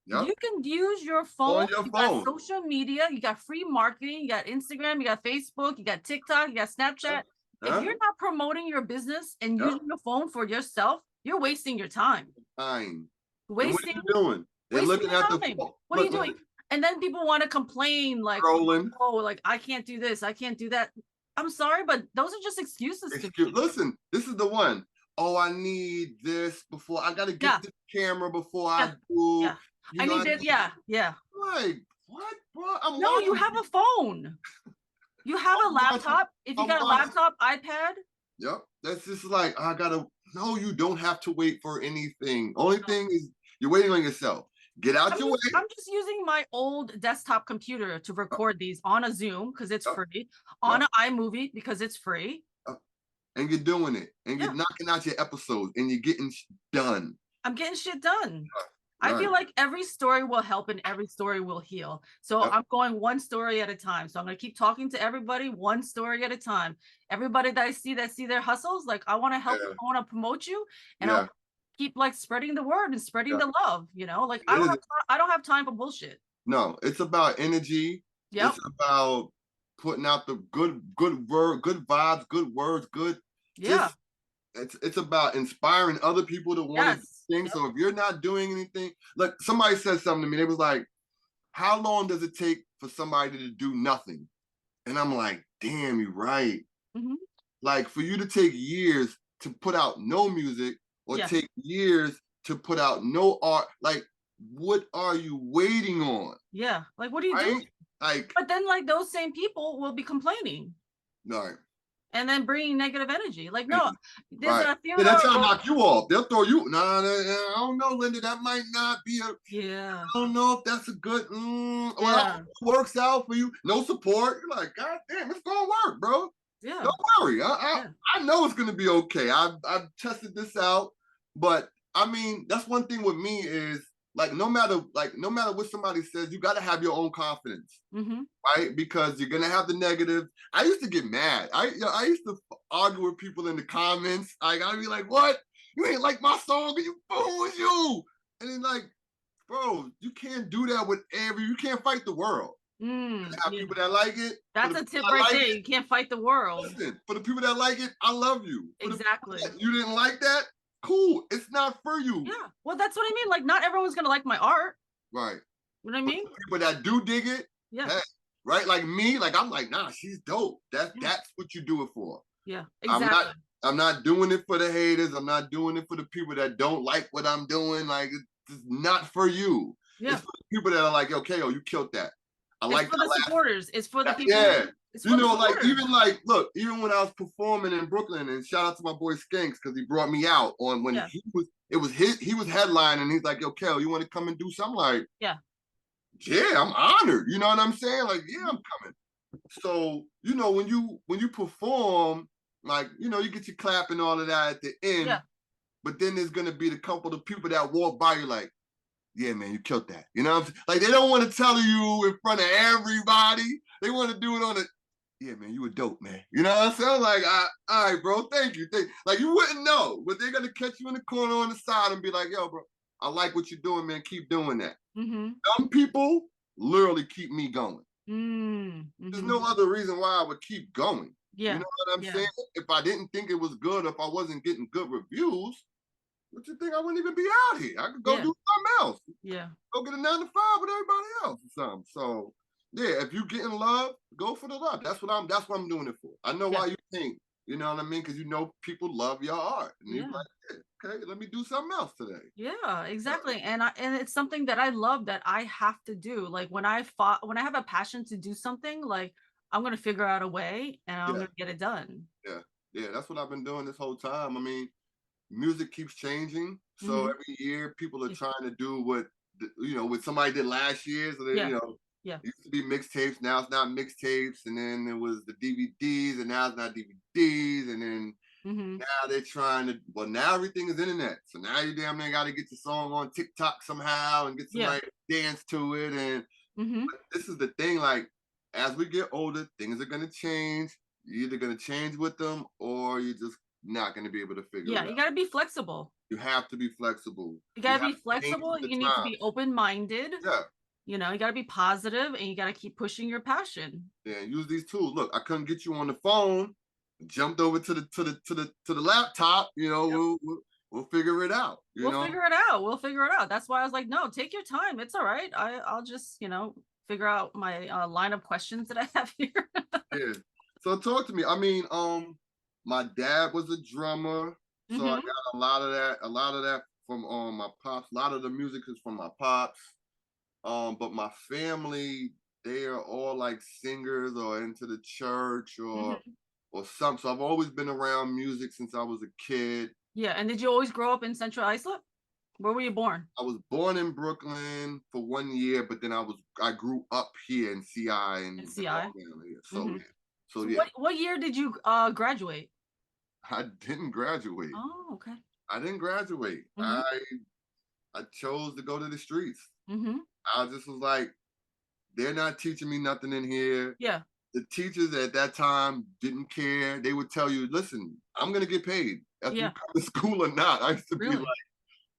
You can use your phone. You got social media. You got free marketing. You got Instagram. You got Facebook. You got TikTok. You got Snapchat. If you're not promoting your business and using your phone for yourself, you're wasting your time. Wasting. What are you doing? They're looking at the phone. What are you doing? And then people want to complain like, oh, like I can't do this, I can't do that. I'm sorry, but those are just excuses. Listen, this is the one. Oh, I need this before I gotta get the camera before I do. Yeah. I need this. Yeah. Like, what, bro? No, you have a phone. You have a laptop. If you got a laptop, iPad. Yep. That's just like, no, you don't have to wait for anything. Only thing is you're waiting on yourself. Get out your way. I'm just using my old desktop computer to record these on a Zoom because it's free, on an iMovie because it's free. And you're doing it. And you're knocking out your episodes and you're getting done. I'm getting shit done. I feel like every story will help and every story will heal. So I'm going one story at a time. So I'm going to keep talking to everybody one story at a time. Everybody that I see their hustles, like I want to help you, I want to promote you, and I'll keep like spreading the word and spreading the love, you know? Like I don't have time for bullshit. No, it's about energy. It's about putting out the good word, good vibes, good words, good. It's about inspiring other people to want to do things. So if you're not doing anything, like somebody said something to me, they was like, how long does it take for somebody to do nothing? And I'm like, damn, you're right. Like for you to take years to put out no music or take years to put out no art, like what are you waiting on? Yeah, like what are you doing? Like, but then like those same people will be complaining. No. And then bringing negative energy. Like, no, there's a few. They're trying to knock you off. They'll throw you. No, I don't know, Linda. That might not be a. Yeah. I don't know if that's a good. Well, it works out for you. No support. You're like, God damn, it's gonna work, bro. Yeah. Don't worry. I know it's gonna be okay. I've tested this out, but I mean, that's one thing with me is like no matter what somebody says, you got to have your own confidence, right? Because you're gonna have the negative. I used to get mad. I used to argue with people in the comments. Like I'd be like, "What? You ain't like my song? Are you fools you?" And then like, bro, you can't do that with you can't fight the world. You have people that like it. That's a tip right there. You can't fight the world. Listen, for the people that like it, I love you. Exactly. You didn't like that? Cool. It's not for you. Yeah. Well, that's what I mean. Like, not everyone's gonna like my art. Right. You know what I mean? People that do dig it. Yeah. Hey, right. Like me. Like I'm like, nah, she's dope. That's what you do it for. Yeah. Exactly. I'm not doing it for the haters. I'm not doing it for the people that don't like what I'm doing. Like it's not for you. Yeah. It's for the people that are like, yo, KO, you killed that. It's for the supporters. It's for the people. Yeah. It's You for the know, like supporters. even like look, even when I was performing in Brooklyn, and shout out to my boy Skanks because he brought me out on when Yeah. he was headlining. He's like, yo, Kel, you want to come and do something? Like, Yeah. yeah, I'm honored. You know what I'm saying? Like, yeah, I'm coming. So, you know, when you perform, like, you know, you get your clap and all of that at the end, Yeah. but then there's gonna be the couple of people that walk by you like, yeah, man, you killed that. You know what I'm saying? Like, they don't want to tell you in front of everybody. They want to do it on a, yeah, man, you were dope, man. You know what I'm saying? Like, all right, bro, thank you. Like, you wouldn't know, but they're gonna catch you in the corner on the side and be like, yo, bro, I like what you're doing, man. Keep doing that. Some people literally keep me going. There's no other reason why I would keep going. Yeah. You know what I'm saying? If I didn't think it was good, if I wasn't getting good reviews, what you think I wouldn't even be out here? I could go do something else. Yeah. Go get a 9 to 5 with everybody else or something. So yeah, if you getting love, go for the love. That's what I'm doing it for. I know why you think, you know what I mean? Because you know people love your art. And you're like, okay, let me do something else today. Yeah, exactly. And it's something that I love that I have to do. Like when I have a passion to do something, like I'm gonna figure out a way and I'm gonna get it done. Yeah, that's what I've been doing this whole time. I mean, music keeps changing. So every year people are trying to do what, you know, what somebody did last year. So they, you know, it used to be mixtapes. Now it's not mixtapes. And then it was the DVDs, and now it's not DVDs. And then now they're trying to, well, now everything is internet. So now you damn near got to get your song on TikTok somehow and get somebody to dance to it. And this is the thing, like, as we get older, things are going to change. You're either going to change with them or you're just not going to be able to figure it out. You got to be flexible. You have to be flexible. You got to be flexible. You need to be open-minded. Yeah. You know, you got to be positive and you got to keep pushing your passion. Yeah, use these tools. Look, I couldn't get you on the phone. Jumped over to the laptop. You know, we'll figure it out. We'll figure it out. We'll figure it out. That's why I was like, no, take your time. It's all right. I'll just, you know, figure out my line of questions that I have here. Yeah. So talk to me. I mean, my dad was a drummer, so I got a lot of that from my pops. A lot of the music is from my pops. But my family, they are all like singers or into the church or something. So I've always been around music since I was a kid. Yeah. And did you always grow up in Central Islip? Where were you born? I was born in Brooklyn for 1 year, but then I grew up here in CI and CI. So yeah. What year did you graduate? I didn't graduate. Oh, okay. I didn't graduate. I chose to go to the streets. I just was like, they're not teaching me nothing in here. Yeah. The teachers at that time didn't care. They would tell you, listen, I'm going to get paid if you come to school or not. I used to be like,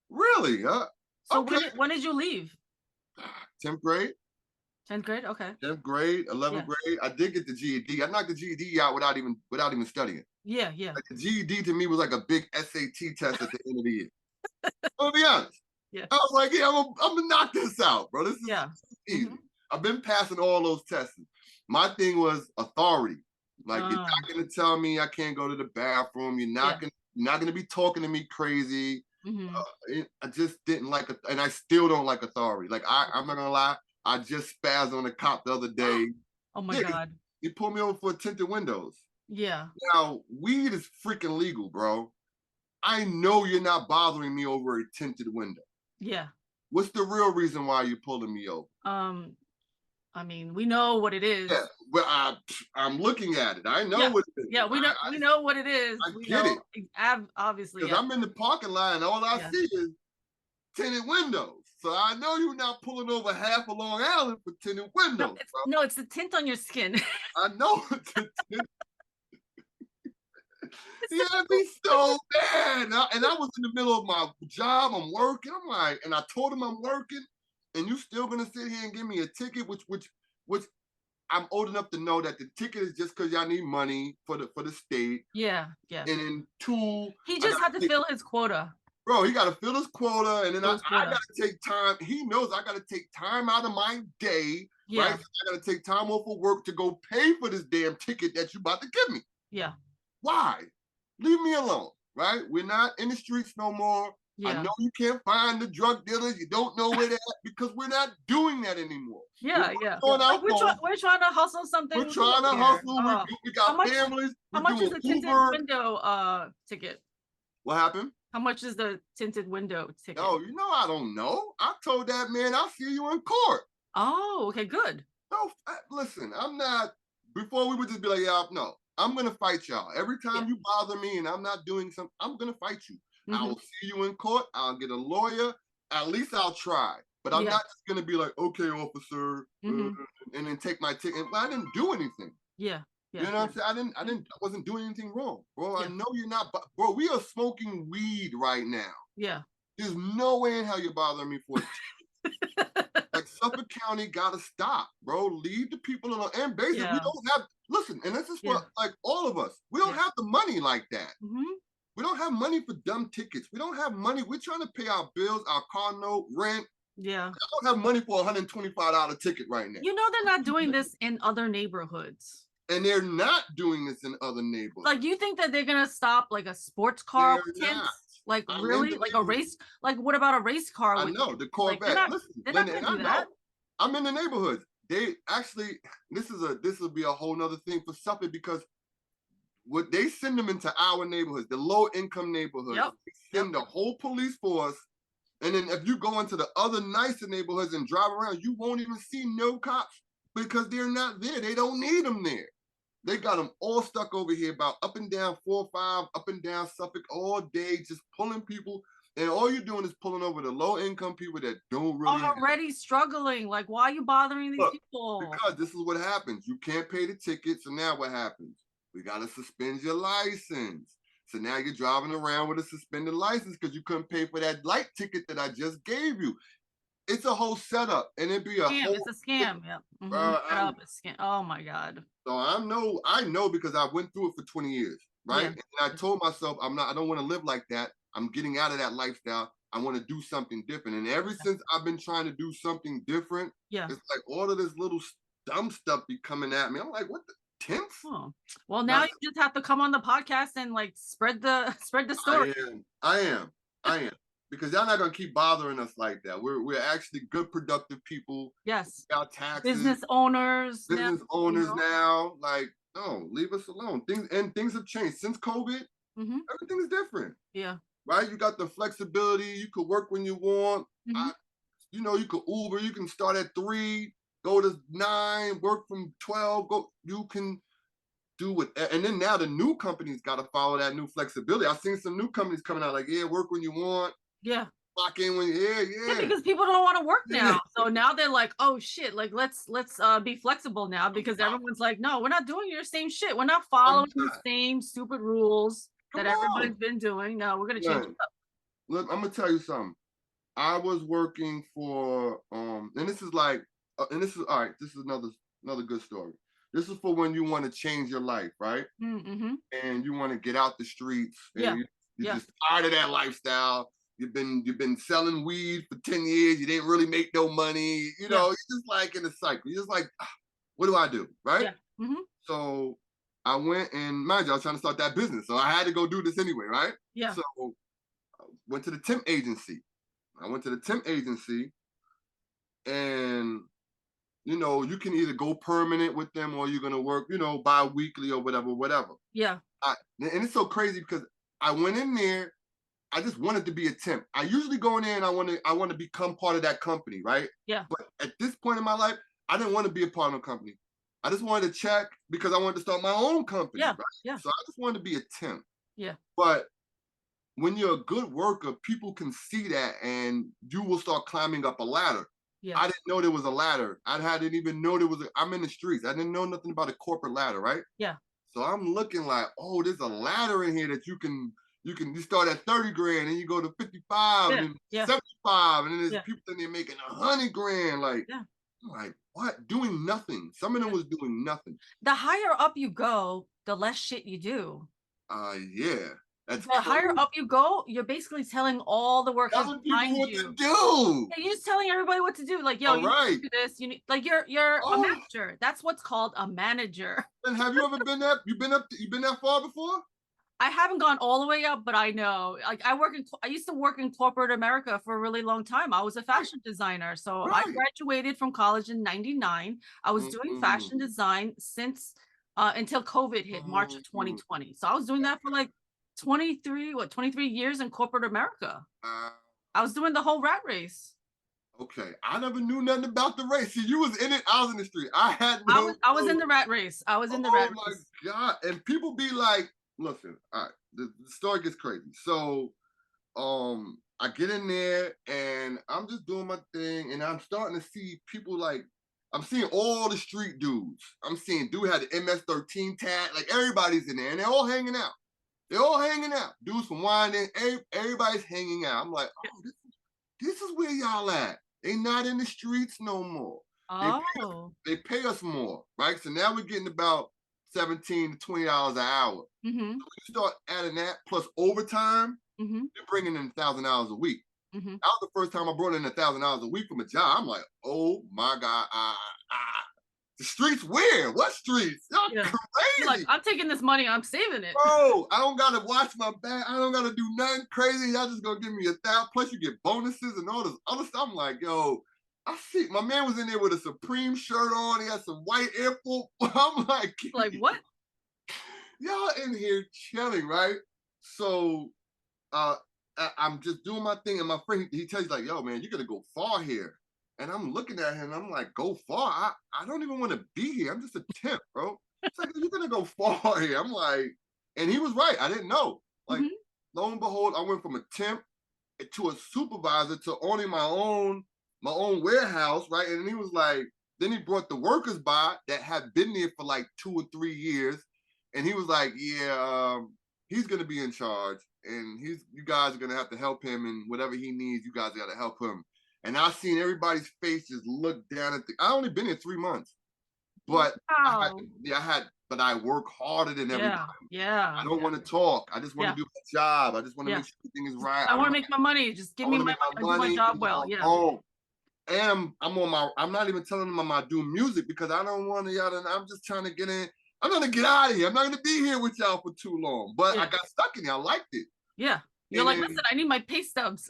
really? So okay. When did you leave? 10th grade. 10th grade? Okay. 10th grade, 11th grade. I did get the GED. I knocked the GED out without even studying. Yeah. Like the GED to me was like a big SAT test at the end of the year. I'll be honest. Yeah. I was like, yeah, I'm gonna knock this out, bro. This is easy. I've been passing all those tests. My thing was authority. Like you're not gonna tell me I can't go to the bathroom. You're not gonna be talking to me crazy. I just didn't like it, and I still don't like authority. Like I'm not gonna lie, I just spazzed on a cop the other day. Oh my God. He pulled me over for tinted windows. Yeah. Now, weed is freaking legal, bro. I know you're not bothering me over a tinted window. Yeah. What's the real reason why you're pulling me over? I mean, we know what it is. Yeah, well, I'm looking at it. I know what it is. Yeah, we know what it is. I get it. Obviously. Because I'm in the parking lot and all I see is tinted windows. So I know you're not pulling over half a Long Island for tinted windows. No, it's the tint on your skin. I know. Yeah, it'd be so bad. And I was in the middle of my job. I'm working. I'm like, and I told him I'm working, and you still gonna sit here and give me a ticket, which I'm old enough to know that the ticket is just because y'all need money for the state. Yeah. And then 2, he just had to fill his quota. Bro, he got to fill his quota, and then I got to take time. He knows I got to take time out of my day, right? So I got to take time off of work to go pay for this damn ticket that you about to give me. Yeah. Why? Leave me alone, right? We're not in the streets no more. I Yeah. know you can't find the drug dealers. You don't know where they're at because we're not doing that anymore. Yeah, yeah. On Like our phones. we're trying to hustle something. We're trying to here. hustle. Oh, We how got much? families. How We're much is doing the tinted Uber. window ticket? What happened? How much is the tinted window ticket? Oh, you know, I don't know. I told that man I'll see you in court. Oh, okay, good. No, listen, I'm not. Before we would just be like, yeah, no, I'm gonna fight y'all. Every time you bother me and I'm not doing something, I'm gonna fight you. I will see you in court. I'll get a lawyer. At least I'll try. But I'm not just gonna be like, okay, officer, and then take my ticket. Well, I didn't do anything. Yeah. You know what I'm saying? I wasn't doing anything wrong, bro. I know you're not, bro. We are smoking weed right now. Yeah. There's no way in hell you're bothering me for it. Like Suffolk County gotta stop, bro. Leave the people alone. And basically, we don't have. Listen, and this is for like all of us. We don't have the money like that. We don't have money for dumb tickets. We don't have money. We're trying to pay our bills, our car note, rent. Yeah. I don't have money for a $125 ticket right now. You know they're not doing this in other neighborhoods. And they're not doing this in other neighborhoods. Like, you think that they're gonna stop like a sports car tint? Like, really? Like a race? Like, what about a race car? I know the Corvette. Like, Listen, they're not Linda, gonna do that. I'm in the neighborhoods. They actually, this will be a whole nother thing for Suffolk because what they send them into our neighborhoods, the low income neighborhoods, they send the whole police force. And then if you go into the other nicer neighborhoods and drive around, you won't even see no cops because they're not there. They don't need them there. They got them all stuck over here about up and down 405, up and down Suffolk all day, just pulling people. And all you're doing is pulling over the low income people that don't really already struggling. Like, why are you bothering these people? Because this is what happens. You can't pay the ticket. So now what happens? We got to suspend your license. So now you're driving around with a suspended license because you couldn't pay for that light ticket that I just gave you. It's a whole setup, and it'd be a whole. It's a scam. Yeah. Oh my God. So I know because I went through it for 20 years, right? And I told myself I don't want to live like that. I'm getting out of that lifestyle. I want to do something different. And ever since I've been trying to do something different, it's like all of this little dumb stuff be coming at me. I'm like, what the tints? Oh. Well, now you just have to come on the podcast and like spread the story. I am. Because y'all not gonna keep bothering us like that. We're actually good, productive people. Yes. Our taxes. Business owners now. Like, no, leave us alone. Things have changed since COVID. Everything is different. Yeah. Right? You got the flexibility. You could work when you want. You could Uber. You can start at 3, go to 9, work from 12. You can do it. And then now the new companies got to follow that new flexibility. I've seen some new companies coming out like, work when you want. Yeah. Lock in when because people don't want to work now. So now they're like, oh shit, like let's be flexible now because everyone's like, no, we're not doing your same shit. We're not following the same stupid rules that everybody's been doing. No, we're gonna change it up. Look, I'm gonna tell you something. I was working for and this is like this is all right, this is another good story. This is for when you want to change your life, right? And you want to get out the streets and you're just tired of that lifestyle. You've been selling weed for 10 years. You didn't really make no money. You know, you're just like in a cycle. You're just like, what do I do? Right? So I went and mind you, I was trying to start that business. So I had to go do this anyway, right? Yeah. So I went to the temp agency. And you can either go permanent with them or you're gonna work, bi-weekly or whatever. Yeah. And it's so crazy because I went in there. I just wanted to be a temp. I usually go in there and I want to become part of that company, right? Yeah. But at this point in my life, I didn't want to be a part of a company. I just wanted to check because I wanted to start my own company. Right? Yeah. So I just wanted to be a temp. Yeah. But when you're a good worker, people can see that and you will start climbing up a ladder. Yeah. I didn't know there was a ladder. I didn't even know I'm in the streets. I didn't know nothing about a corporate ladder, right? Yeah. So I'm looking like, oh, there's a ladder in here that you start at 30 grand and you go to 55 and 75 and then there's people in there making $100,000. Like, I'm like, what? Doing nothing. Some of them was doing nothing. The higher up you go, the less shit you do. That's the higher up you go, you're basically telling all the workers behind what you to do. Yeah, you're just telling everybody what to do. Like, yo, you need to do this. You need, like, you're a manager. That's what's called a manager. And have you ever been that? You been that far before? I haven't gone all the way up, but I know. Like I used to work in corporate America for a really long time. I was a fashion designer. So I graduated from college in 99. I was doing fashion design since until COVID hit, March of 2020. So I was doing that for like 23 years in corporate America. I was doing the whole rat race. Okay, I never knew nothing about the race. See, you was in it, I was in the street. I was in the rat race. I was in the rat race. Oh my God. And people be like, listen, all right, the story gets crazy. So I get in there and I'm just doing my thing, and I'm starting to see people like, I'm seeing all the street dudes. I'm seeing dude had the MS-13 tag, like everybody's in there and they're all hanging out. They're all hanging out. Dudes from Winding, everybody's hanging out. I'm like, oh, this is where y'all at. They not in the streets no more. Oh. They pay us more, right? So now we're getting about $17 to $20 an hour. So when you start adding that plus overtime, you're bringing in $1,000 a week. That was the first time I brought in $1,000 a week from a job. I'm like, oh my God, the streets weird. What streets? Y'all crazy. You're like, I'm taking this money, I'm saving it. Bro, I don't gotta watch my back. I don't gotta do nothing crazy. Y'all just gonna give me $1,000. Plus you get bonuses and all this other stuff. I'm like, yo, I see. My man was in there with a Supreme shirt on. He had some white Air Force. I'm like what? Y'all in here chilling, right? So I'm just doing my thing, and my friend, he tells you like, yo, man, you're gonna go far here. And I'm looking at him, and I'm like, go far? I don't even want to be here. I'm just a temp, bro. It's like, you're gonna go far here. I'm like, and he was right. I didn't know. Like, lo and behold, I went from a temp to a supervisor to owning my own warehouse, right? And he was like, then he brought the workers by that had been there for like 2 or 3 years. And he was like, yeah, he's gonna be in charge, and you guys are gonna have to help him, and whatever he needs, you guys gotta help him. And I seen everybody's face just look down at I only been here 3 months, but but I work harder than everybody. Yeah. I don't want to talk. I just want to do my job. I just want to make sure everything is right. I want to make my money. Just give me my money. Do my job well. Yeah. And I'm not even telling them I'm doing music because I don't want to, I'm just trying to get in. I'm gonna get out of here. I'm not gonna be here with y'all for too long. But I got stuck in here. I liked it. Yeah. You're like, listen, I need my pay stubs.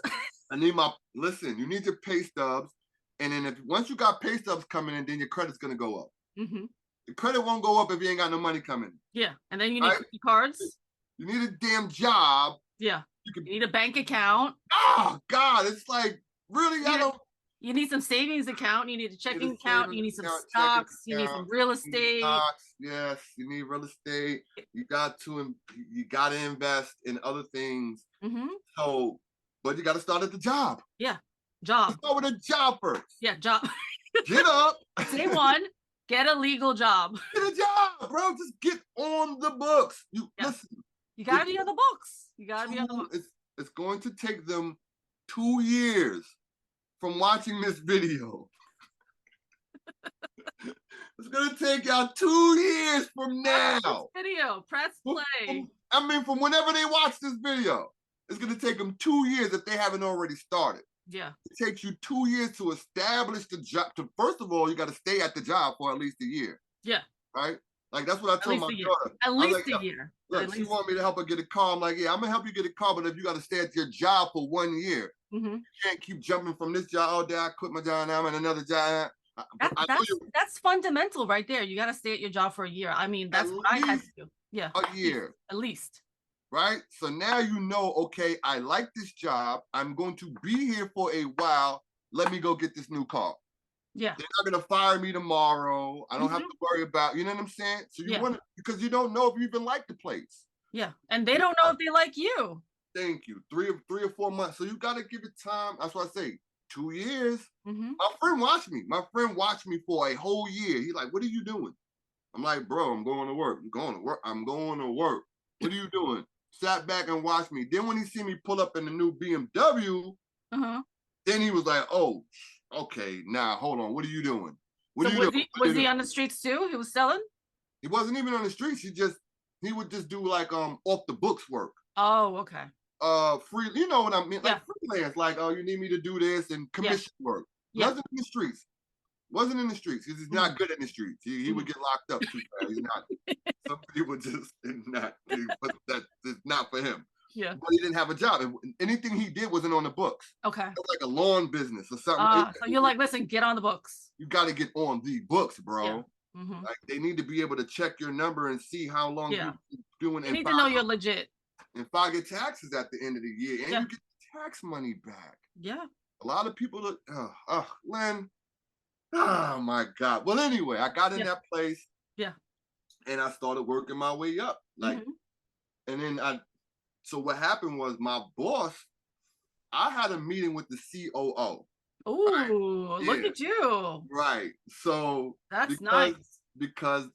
Listen, you need your pay stubs. And then once you got pay stubs coming in, then your credit's gonna go up. The credit won't go up if you ain't got no money coming. Yeah. And then you need cards. You need a damn job. Yeah. You need a bank account. Oh God, it's like, really, you need some savings account. You need a checking account. You need some stocks. You need some real estate. Stocks, yes, you need real estate. You got to invest in other things. So, but you got to start at the job. Yeah, job. Start with a job first. Yeah, job. Get up. Day one, get a legal job. Get a job, bro. Just get on the books. Listen. You gotta be on the books. You gotta be on the books. It's going to take them 2 years from watching this video. It's gonna take y'all 2 years from now. Video, press play. From whenever they watch this video, it's gonna take them 2 years if they haven't already started. Yeah. It takes you 2 years to establish the job. First of all, you got to stay at the job for at least a year. Yeah. Right? Like, that's what I told my daughter. At least a year. Look, she wanted me to help her get a car. I'm like, yeah, I'm gonna help you get a car, but if you got to stay at your job for 1 year, you can't keep jumping from this job all day. I quit my job, now I'm in another job. That's fundamental right there. You got to stay at your job for a year. I mean, that's what I had to do. Yeah. A year. At least. Right? So now you know, okay, I like this job. I'm going to be here for a while. Let me go get this new car. Yeah. They're not going to fire me tomorrow. I don't have to worry about, you know what I'm saying? So you want to, because you don't know if you even like the place. Yeah. And they don't know if they like you. Thank you. 3 or 4 months. So you got to give it time. That's what I say. 2 years. Mm-hmm. My friend watched me. My friend watched me for a whole year. He's like, what are you doing? I'm like, bro, I'm going to work. I'm going to work. I'm going to work. What are you doing? Sat back and watched me. Then when he see me pull up in the new BMW, then he was like, oh, okay, now hold on. What are you doing? What are you doing? Was he on the streets too? He was selling? He wasn't even on the streets. He would just do like off the books work. Oh, okay. Free, you know what I mean? Like freelance, like, oh, you need me to do this, and commission work. Wasn't in the streets. Wasn't in the streets. He's not good in the streets. He would get locked up too fast. He's not. Some people just not. That's not for him. Yeah. But he didn't have a job. And anything he did wasn't on the books. Okay. It was like a lawn business or something. So you're like, listen, get on the books. You got to get on the books, bro. Yeah. Mm-hmm. Like they need to be able to check your number and see how long you're doing. You need to know you're legit. And file your taxes at the end of the year, and you get tax money back. Yeah. A lot of people look, Lynn, oh my God. Well, anyway, I got in that place. Yeah. And I started working my way up. Like, and then so what happened was my boss, I had a meeting with the COO. Oh, look at you. Right. So that's nice. Because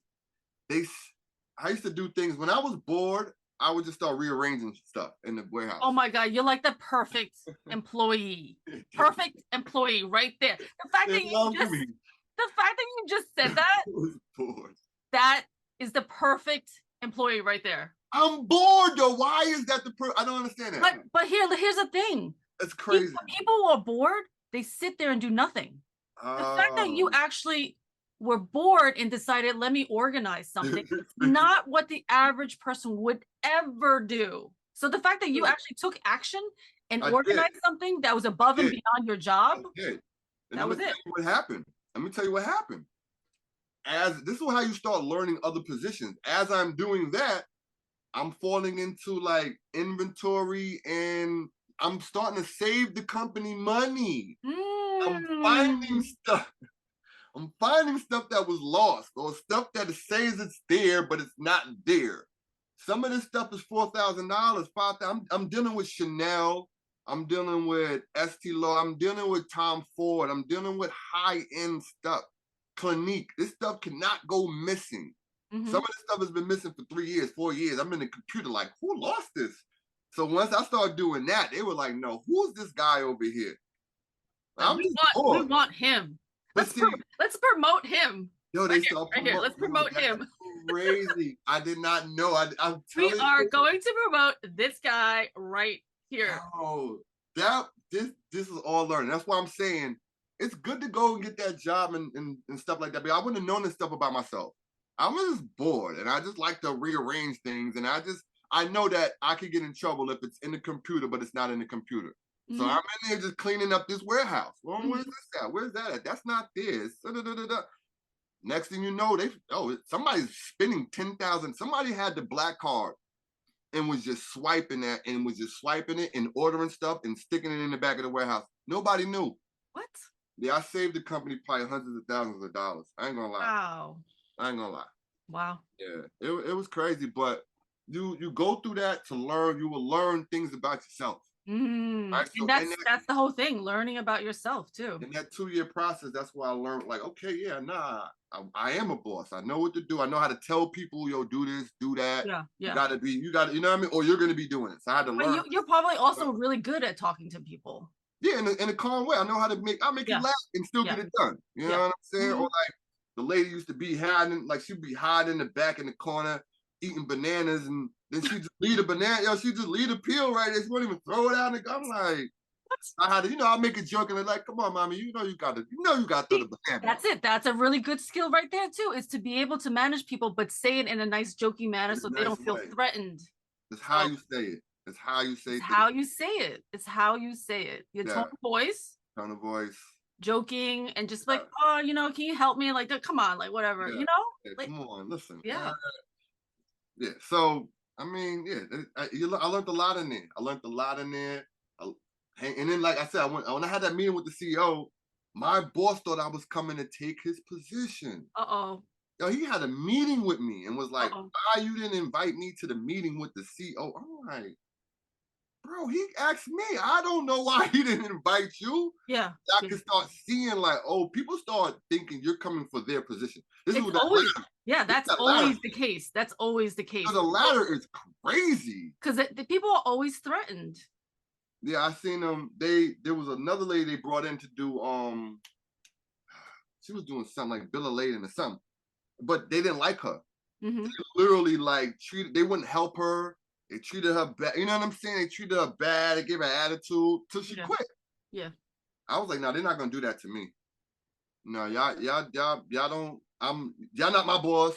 I used to do things when I was bored, I would just start rearranging stuff in the warehouse. Oh my God, you're like the perfect employee. Perfect employee right there. The fact that you just said that, that is the perfect employee right there. I'm bored though. Why is that I don't understand that. But here's the thing. It's crazy. People who are bored, they sit there and do nothing. The fact that you actually were bored and decided, let me organize something, not what the average person would ever do. So the fact that you actually took action and organized something that was above and beyond your job, that was it. What happened? Let me tell you what happened. This is how you start learning other positions. As I'm doing that, I'm falling into like inventory and I'm starting to save the company money. I'm finding stuff. I'm finding stuff that was lost or stuff that says it's there, but it's not there. Some of this stuff is $4,000, $5,000. I'm dealing with Chanel. I'm dealing with Estee Lauder. I'm dealing with Tom Ford. I'm dealing with high-end stuff. Clinique. This stuff cannot go missing. Some of this stuff has been missing for 3 years, 4 years. I'm in the computer like, who lost this? So once I started doing that, they were like, no, who's this guy over here? We want him. Let's promote him. Yo, they right here. Let's promote him. Crazy. I did not know. We are going to promote this guy right here. Oh, this is all learning. That's why I'm saying it's good to go and get that job and stuff like that. But I wouldn't have known this stuff about myself. I was just bored and I just like to rearrange things. And I know that I could get in trouble if it's in the computer, but it's not in the computer. So I'm in there just cleaning up this warehouse. Well, where's this at? Where's that at? That's not this. Next thing you know, somebody's spending 10,000. Somebody had the black card and was just swiping that and was just swiping it and ordering stuff and sticking it in the back of the warehouse. Nobody knew. What? Yeah, I saved the company probably hundreds of thousands of dollars. I ain't gonna lie. Wow. I ain't gonna lie. Wow. Yeah, it was crazy, but you go through that to learn. You will learn things about yourself. Right? So and that's the whole thing, learning about yourself too. In that 2-year process, that's why I learned, like, okay, I am a boss. I know what to do. I know how to tell people, yo, do this, do that. Yeah. You gotta, you know what I mean? Or you're gonna be doing it. So I had to learn. You're probably also really good at talking to people. Yeah, in a calm way. I know how to make you laugh and still get it done. You know what I'm saying? Or like the lady used to be hiding, like she'd be hiding in the back in the corner, eating bananas, and then she just leave the banana, she just leave the peel right there. She won't even throw it out. And I'm like, I had to, I'll make a joke and they're like, come on, mommy, you got to throw the banana. That's it. That's a really good skill right there too, is to be able to manage people, but say it in a nice jokey manner so they don't feel threatened. It's how you say it. It's how you say it. It's how you say it. It's how you say it. Your tone of voice. Tone of voice. Joking and just like, oh, can you help me? Like, come on, like whatever, Yeah, like, come on, listen. Yeah. Yeah. So I mean, I learned a lot in there. And then, like I said, when I had that meeting with the CEO, my boss thought I was coming to take his position. Yo, he had a meeting with me and was like, why you didn't invite me to the meeting with the CEO? I'm like, bro, he asked me. I don't know why he didn't invite you. Yeah. I can start seeing like, people start thinking you're coming for their position. That's always the case. That's always the case. The ladder is crazy. Because the people are always threatened. Yeah, I seen them. There was another lady they brought in to do she was doing something like bill of lading or something, but they didn't like her. They literally like they wouldn't help her. They treated her bad. You know what I'm saying? They treated her bad. They gave her attitude till she quit. Yeah. I was like, no, they're not gonna do that to me. No, y'all don't. Y'all not my boss.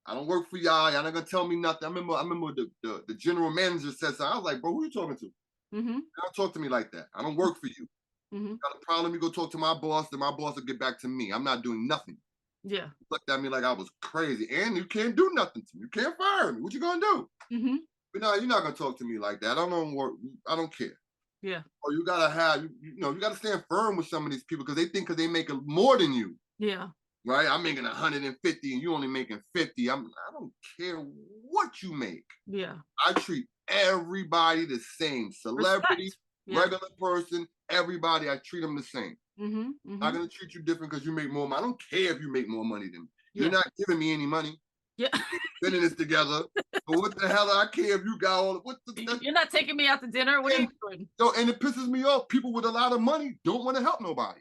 I don't work for y'all. Y'all not gonna tell me nothing. I remember the general manager said something. I was like, bro, who you talking to? Don't talk to me like that. I don't work for you. Got a problem, you go talk to my boss, then my boss will get back to me. I'm not doing nothing. Yeah. Looked at me like I was crazy. And you can't do nothing to me. You can't fire me. What you gonna do? But no, you're not gonna talk to me like that. I don't care. Yeah. Or you gotta have, you gotta stand firm with some of these people because they think because they make more than you. Yeah. Right? I'm making 150 and you only making 50. I don't care what you make. Yeah. I treat everybody the same. Celebrity, regular person, everybody, I treat them the same. I'm not gonna treat you different because you make more money. I don't care if you make more money than me. You're not giving me any money. Yeah. Spending this together. But what the hell do I care if you got all You're not taking me out to dinner. What are you doing? Yo, and it pisses me off. People with a lot of money don't want to help nobody.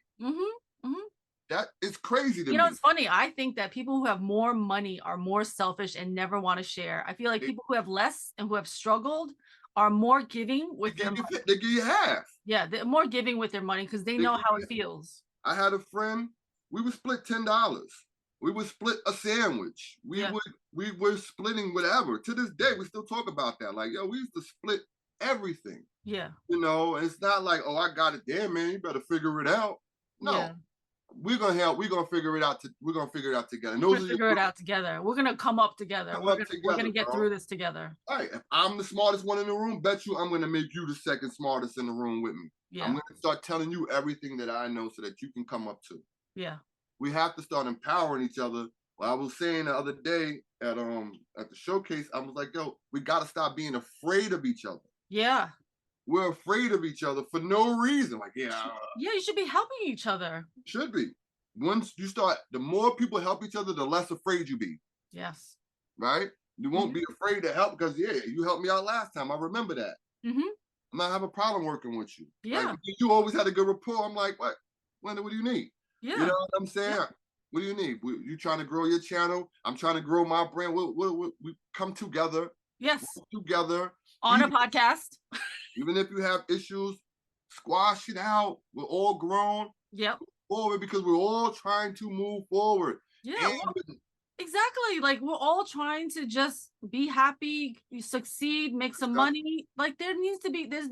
That is crazy to me. It's funny. I think that people who have more money are more selfish and never want to share. I feel like people who have less and who have struggled are more giving with their money. They give you half. Yeah, they're more giving with their money because they know how it feels. I had a friend, we would split $10. We would split a sandwich. We were splitting whatever. To this day, we still talk about that. Like, yo, we used to split everything. Yeah. And it's not like, oh, I got it. Damn, man, you better figure it out. No. We're gonna help. We're gonna figure it out. We're gonna figure it out together. We're gonna figure it out together. We're gonna come up together. We're gonna get through this together. All right. If I'm the smartest one in the room, bet you I'm gonna make you the second smartest in the room with me. Yeah. I'm gonna start telling you everything that I know so that you can come up to. Yeah. We have to start empowering each other. Well, I was saying the other day at the showcase, I was like, yo, we gotta stop being afraid of each other. Yeah. We're afraid of each other for no reason. Like, yeah, you should be helping each other. Should be. Once you start, the more people help each other, the less afraid you be. Yes. Right? You won't be afraid to help because, you helped me out last time. I remember that. I might have a problem working with you. Yeah. Like, you always had a good rapport. I'm like, what? Linda, what do you need? Yeah. You know what I'm saying? Yeah. What do you need? You trying to grow your channel? I'm trying to grow my brand. We come together. Yes. Together. On a podcast. Even if you have issues, squash it out. We're all grown. Yep. Forward because we're all trying to move forward. Yeah. Exactly. Like we're all trying to just be happy, succeed, make some money. Like there needs to be there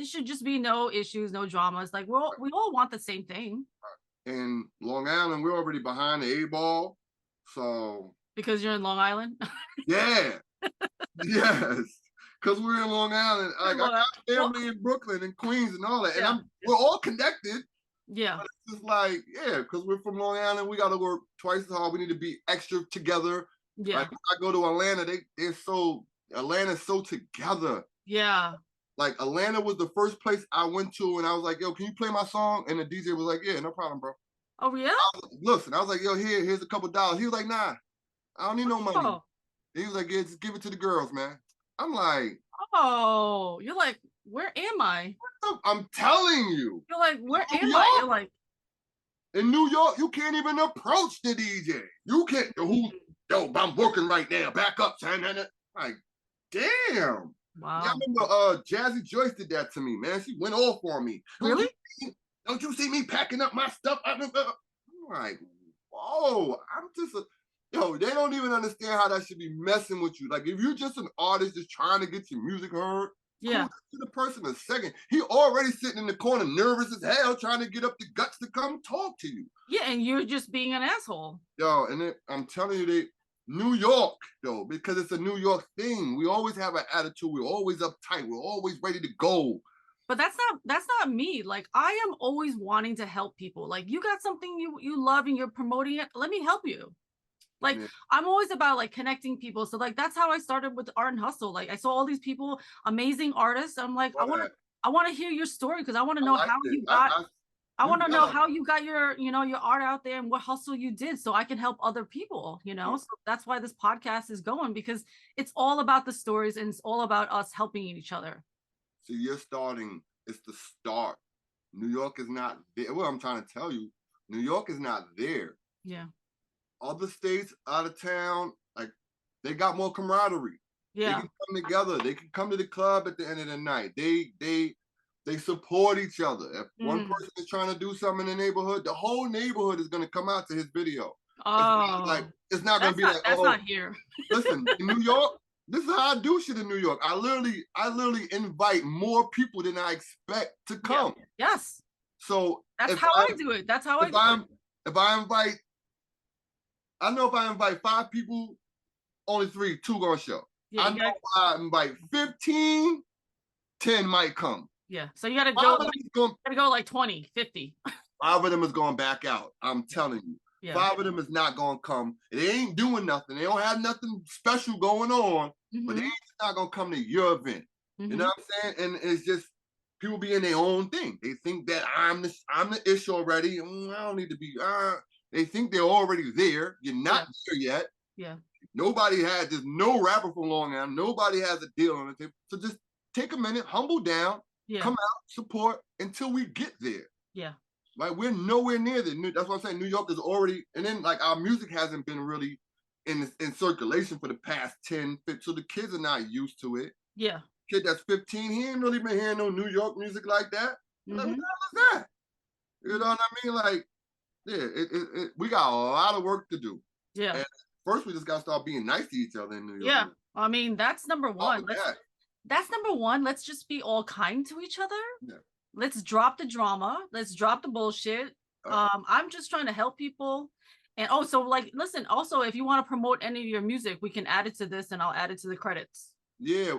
should just be no issues, no dramas. Like we all want the same thing. In Long Island, we're already behind the 8-ball. So because you're in Long Island? Yeah. Yes. Because we're in Long Island. Like I got family in Brooklyn and Queens and all that. And we're all connected. Yeah. But it's just like, because we're from Long Island, we gotta work twice as hard. We need to be extra together. Yeah. Like when I go to Atlanta, Atlanta's so together. Yeah. Like Atlanta was the first place I went to and I was like, yo, can you play my song? And the DJ was like, yeah, no problem, bro. Oh, yeah? I was like, yo, here's a couple dollars. He was like, nah, I don't need no money. He was like, yeah, just give it to the girls, man. I'm like, oh, you're like, where am I? I'm telling you. You're like, where am I? You're like, in New York, you can't even approach the DJ. You can't. Yo, I'm working right now. Back up, son. Like, damn. Wow. Yeah, I remember Jazzy Joyce did that to me, man. She went off on me. Really? Don't you see me packing up my stuff? I'm like, whoa. I'm just yo, they don't even understand how that should be messing with you. Like, if you're just an artist just trying to get your music heard, to the person a second. He already sitting in the corner, nervous as hell, trying to get up the guts to come talk to you. Yeah, and you're just being an asshole. Yo, and I'm telling you, New York, though, because it's a New York thing. We always have an attitude. We're always uptight. We're always ready to go. But that's not me. Like, I am always wanting to help people. Like, you got something you love and you're promoting it. Let me help you. Like, I'm always about like connecting people. So like, that's how I started with Art and Hustle. Like I saw all these people, amazing artists. I'm like, I want to hear your story because I want to know how you got, I want to know how you got your, your art out there and what hustle you did so I can help other people, So that's why this podcast is going because it's all about the stories and it's all about us helping each other. So you're starting, it's the start. New York is not there. Well, I'm trying to tell you, New York is not there. Yeah. Other states out of town, like they got more camaraderie. Yeah. They can come together. They can come to the club at the end of the night. They support each other. If one person is trying to do something in the neighborhood, the whole neighborhood is going to come out to his video. Oh, It's not gonna be like, that's oh, not here. listen, in New York, this is how I do shit in New York. I literally invite more people than I expect to come. Yeah. Yes. So That's how I do it. That's how I do it. If I invite, I know if I invite 5 people, only 2 gonna show. Yeah, I know if I invite 15, 10 might come. yeah. So you gotta 5 of them is going, gotta go like 20, 50. 5 of them is going back out. I'm telling you. Yeah. 5 of them is not gonna come. They ain't doing nothing. They don't have nothing special going on, but they ain't not gonna come to your event. You know what I'm saying? And it's just people be in their own thing. They think that I'm the ish already. I don't need to be. They think they're already there. You're not there yet. Yeah. There's no rapper for long now. Nobody has a deal on the table. So just take a minute, humble down, come out, support until we get there. Yeah. Like we're nowhere near there. That's what I'm saying. New York is already, and then like our music hasn't been really in circulation for the past 10, 15, so the kids are not used to it. Yeah. Kid that's 15, he ain't really been hearing no New York music like that. Like, what the hell is that? You know what I mean? Like, yeah, we got a lot of work to do. Yeah. And first, we just got to start being nice to each other in New York. Yeah. I mean, that's number one. That's number one. Let's just be all kind to each other. Yeah. Let's drop the drama. Let's drop the bullshit. I'm just trying to help people. And also, like, listen, also, if you want to promote any of your music, we can add it to this and I'll add it to the credits. Yeah.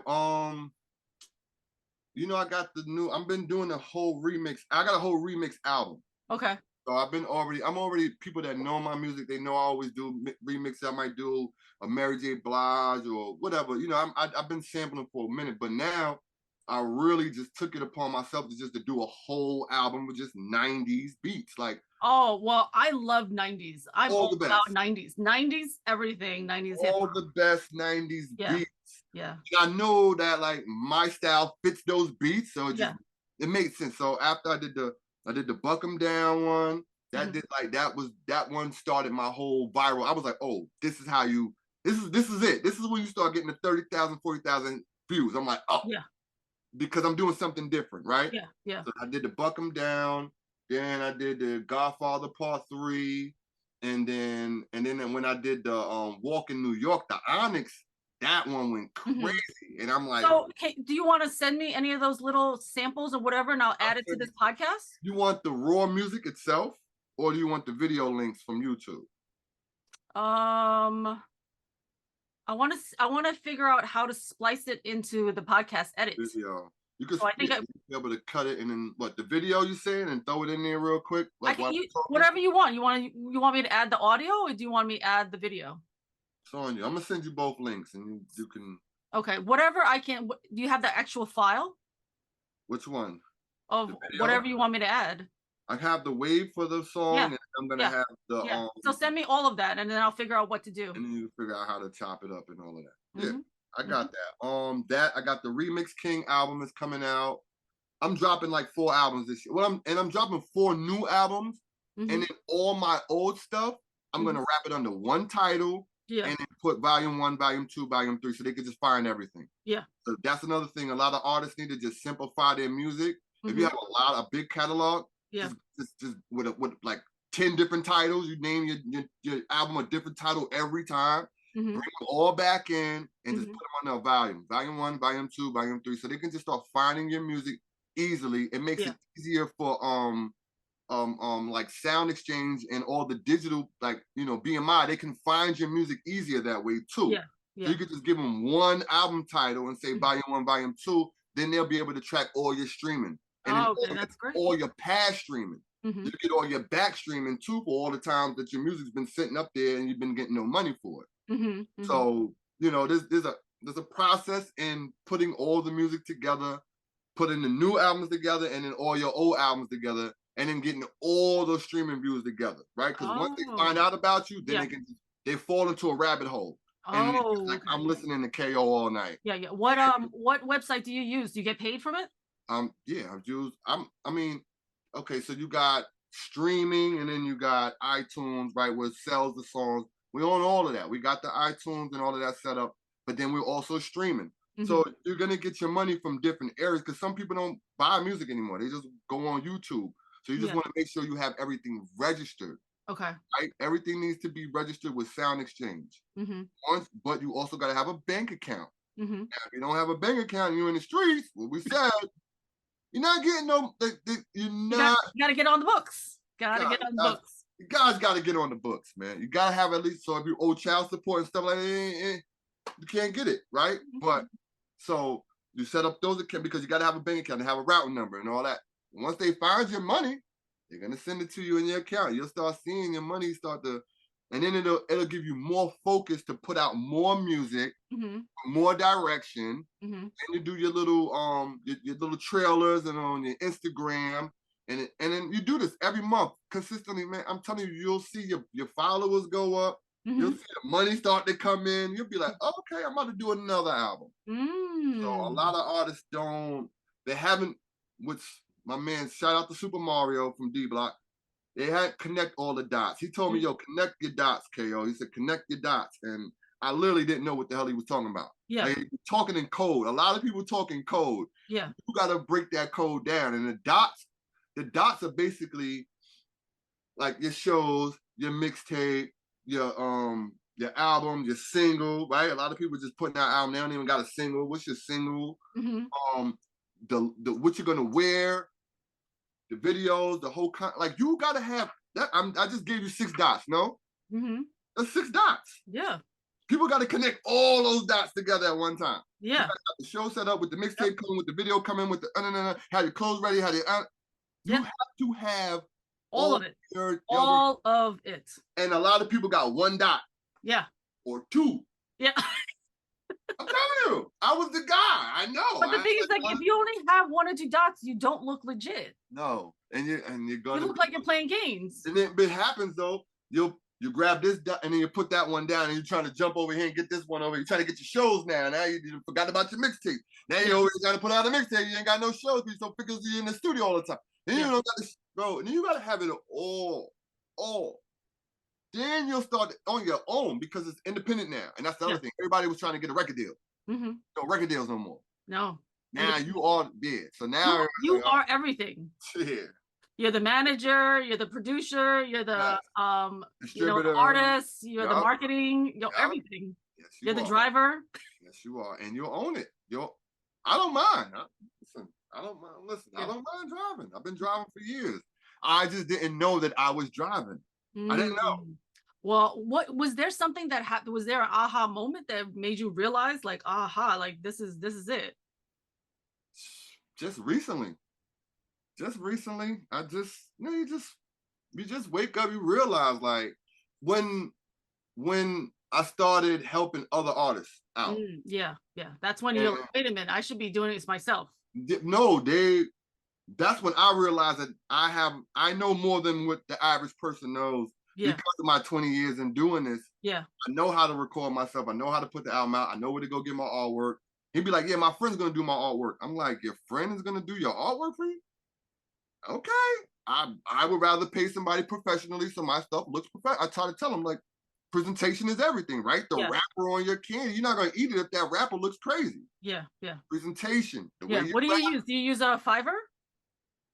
You know, I've been doing a whole remix. I got a whole remix album. Okay. So I'm already people that know my music. They know I always do remixes. I might do a Mary J. Blige or whatever. You know, I've been sampling for a minute, but now I really just took it upon myself to do a whole album with just 90s beats. Like, oh, well, I love 90s. I'm all about 90s. 90s, everything. 90s hip hop. All the best 90s beats. Yeah. And I know that like my style fits those beats, so it makes sense. So after I did the Buck 'em Down one, that one started my whole viral. I was like, oh, this is it. This is when you start getting the 30,000, 40,000 views. I'm like, oh, yeah, because I'm doing something different, right? Yeah, yeah. So I did the Buck 'em Down, then I did the Godfather Part 3, and then when I did the Walk in New York, the Onyx, that one went crazy. And I'm like, so do you want to send me any of those little samples or whatever, and I'll add it to this podcast? You want the raw music itself, or do you want the video links from YouTube? I want to figure out how to splice it into the podcast edit. Video. You could so I think be able to cut it and then the video you saying and throw it in there real quick. Like whatever you want. You want me to add the audio, or do you want me to add the video? It's on you. I'm gonna send you both links and you can. Okay, whatever I can. Do you have the actual file? Which one? Of whatever you want me to add. I have the wave for the song, and I'm gonna have the. So send me all of that, and then I'll figure out what to do. And then you figure out how to chop it up and all of that. Yeah, I got that. I got the Remix King album is coming out. I'm dropping like 4 albums this year. I'm dropping 4 new albums, and then all my old stuff, I'm gonna wrap it under one title. Yeah. And then put volume 1, volume 2, volume 3, so they could just find everything. Yeah. So that's another thing. A lot of artists need to just simplify their music. If you have a big catalog, just with like 10 different titles, you name your album a different title every time. Bring them all back in and just put them on a volume. Volume 1, volume 2, volume 3, so they can just start finding your music easily. It makes it easier for like Sound Exchange and all the digital, like, you know, BMI, they can find your music easier that way too. Yeah. So you could just give them one album title and say volume 1, volume 2, then they'll be able to track all your streaming. And that's great. All your past streaming. You get all your back streaming too for all the times that your music's been sitting up there and you've been getting no money for it. So, you know, there's a process in putting all the music together, putting the new albums together, and then all your old albums together, and then getting all those streaming views together, right? Because once they find out about you, then they fall into a rabbit hole. And like, I'm listening to KAYO all night. Yeah, yeah. What website do you use? Do you get paid from it? Yeah, I've used. Okay, so you got streaming, and then you got iTunes, right, where it sells the songs. We own all of that. We got the iTunes and all of that set up, but then we're also streaming. So you're gonna get your money from different areas, because some people don't buy music anymore. They just go on YouTube. So you just want to make sure you have everything registered. Okay. right? Everything needs to be registered with Sound Exchange. But you also got to have a bank account. Now, if you don't have a bank account, you're in the streets. What we said, you're not getting no. You're not. You gotta get on the books. Gotta get on the books. You guys got to get on the books, man. You got to have at least, so if you owe child support and stuff like that, you can't get it, right? But so you set up those accounts because you got to have a bank account and have a routing number and all that. Once they find your money, they're gonna send it to you in your account. You'll start seeing your money start to, and then it'll give you more focus to put out more music, more direction, and you do your little trailers and on your Instagram, and then you do this every month consistently, man. I'm telling you, you'll see your followers go up. You'll see the money start to come in. You'll be like, oh, okay, I'm about to do another album. So a lot of artists they haven't, which my man, shout out to Super Mario from D Block, they had connect all the dots. He told me, yo, connect your dots, KO. He said, connect your dots. And I literally didn't know what the hell he was talking about. Yeah. Like, talking in code. A lot of people talk in code. Yeah. You got to break that code down. And the dots are basically like your shows, your mixtape, your album, your single, right? A lot of people just putting out album, they don't even got a single. What's your single? The what you're gonna wear, the videos, the whole like you gotta have that. I just gave you 6 dots, no? That's 6 dots. Yeah. People gotta connect all those dots together at one time. Yeah. You gotta have the show set up with the mixtape coming, with the video coming, with the have your clothes ready, have your you have to have all of it. All of it. And a lot of people got 1 dot. Yeah. Or 2. Yeah. I'm telling you, I was the guy. I know. But the thing is, like, if you only have 1 or 2 dots, you don't look legit. No, and you're gonna. You look like you're playing games. And then it happens though. You grab this dot and then you put that one down, and you're trying to jump over here and get this one over. You're trying to get your shows now. Now you forgot about your mixtape. Now you always got to put out a mixtape. You ain't got no shows because you're in the studio all the time. Then you don't got this, bro. And then you gotta have it all. Then you'll start on your own because it's independent now. And that's the other thing. Everybody was trying to get a record deal. No record deals no more. No. Now you are there. So now you are everything. Yeah. You're the manager, you're the producer, you're the the artist, you're the marketing, you're everything. Yes, you're the driver. Yes, you are. And you'll own it. I don't mind. I don't mind. Listen, I don't mind driving. I've been driving for years. I just didn't know that I was driving. I didn't know. Well, what was there something that happened? Was there an aha moment that made you realize, like, aha, like this is it? Just recently. You just wake up, you realize, like, when I started helping other artists out. Yeah. That's when you're like, wait a minute, I should be doing this myself. No, that's when I realized that I know more than what the average person knows. Because of my 20 years in doing this. I know how to record myself. I know how to put the album out. I know where to go get my artwork. He'd be like, yeah, my friend's gonna do my artwork. I'm like, your friend is gonna do your artwork for you? Okay. I would rather pay somebody professionally so my stuff looks professional. I try to tell them, like, presentation is everything, right? The wrapper on your candy, you're not gonna eat it if that wrapper looks crazy. Yeah. Presentation. What do you use? Do you use a Fiverr?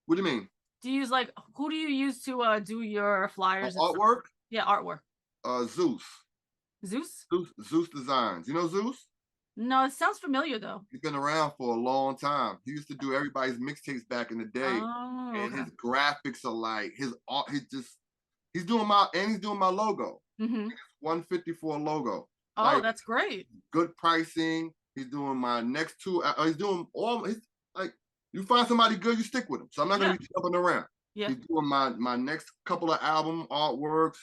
What do you mean? Do you use, like, who do you use to do your flyers? Artwork? Yeah, artwork. Zeus. Zeus Designs. You know Zeus? No, it sounds familiar though. He's been around for a long time. He used to do everybody's mixtapes back in the day. And his graphics are like his art. He's doing my logo. 154 logo. Oh, like, that's great. Good pricing. He's doing my next 2. He's doing all his, like, you find somebody good, you stick with them. So I'm not gonna be jumping around. He's doing my next couple of album artworks.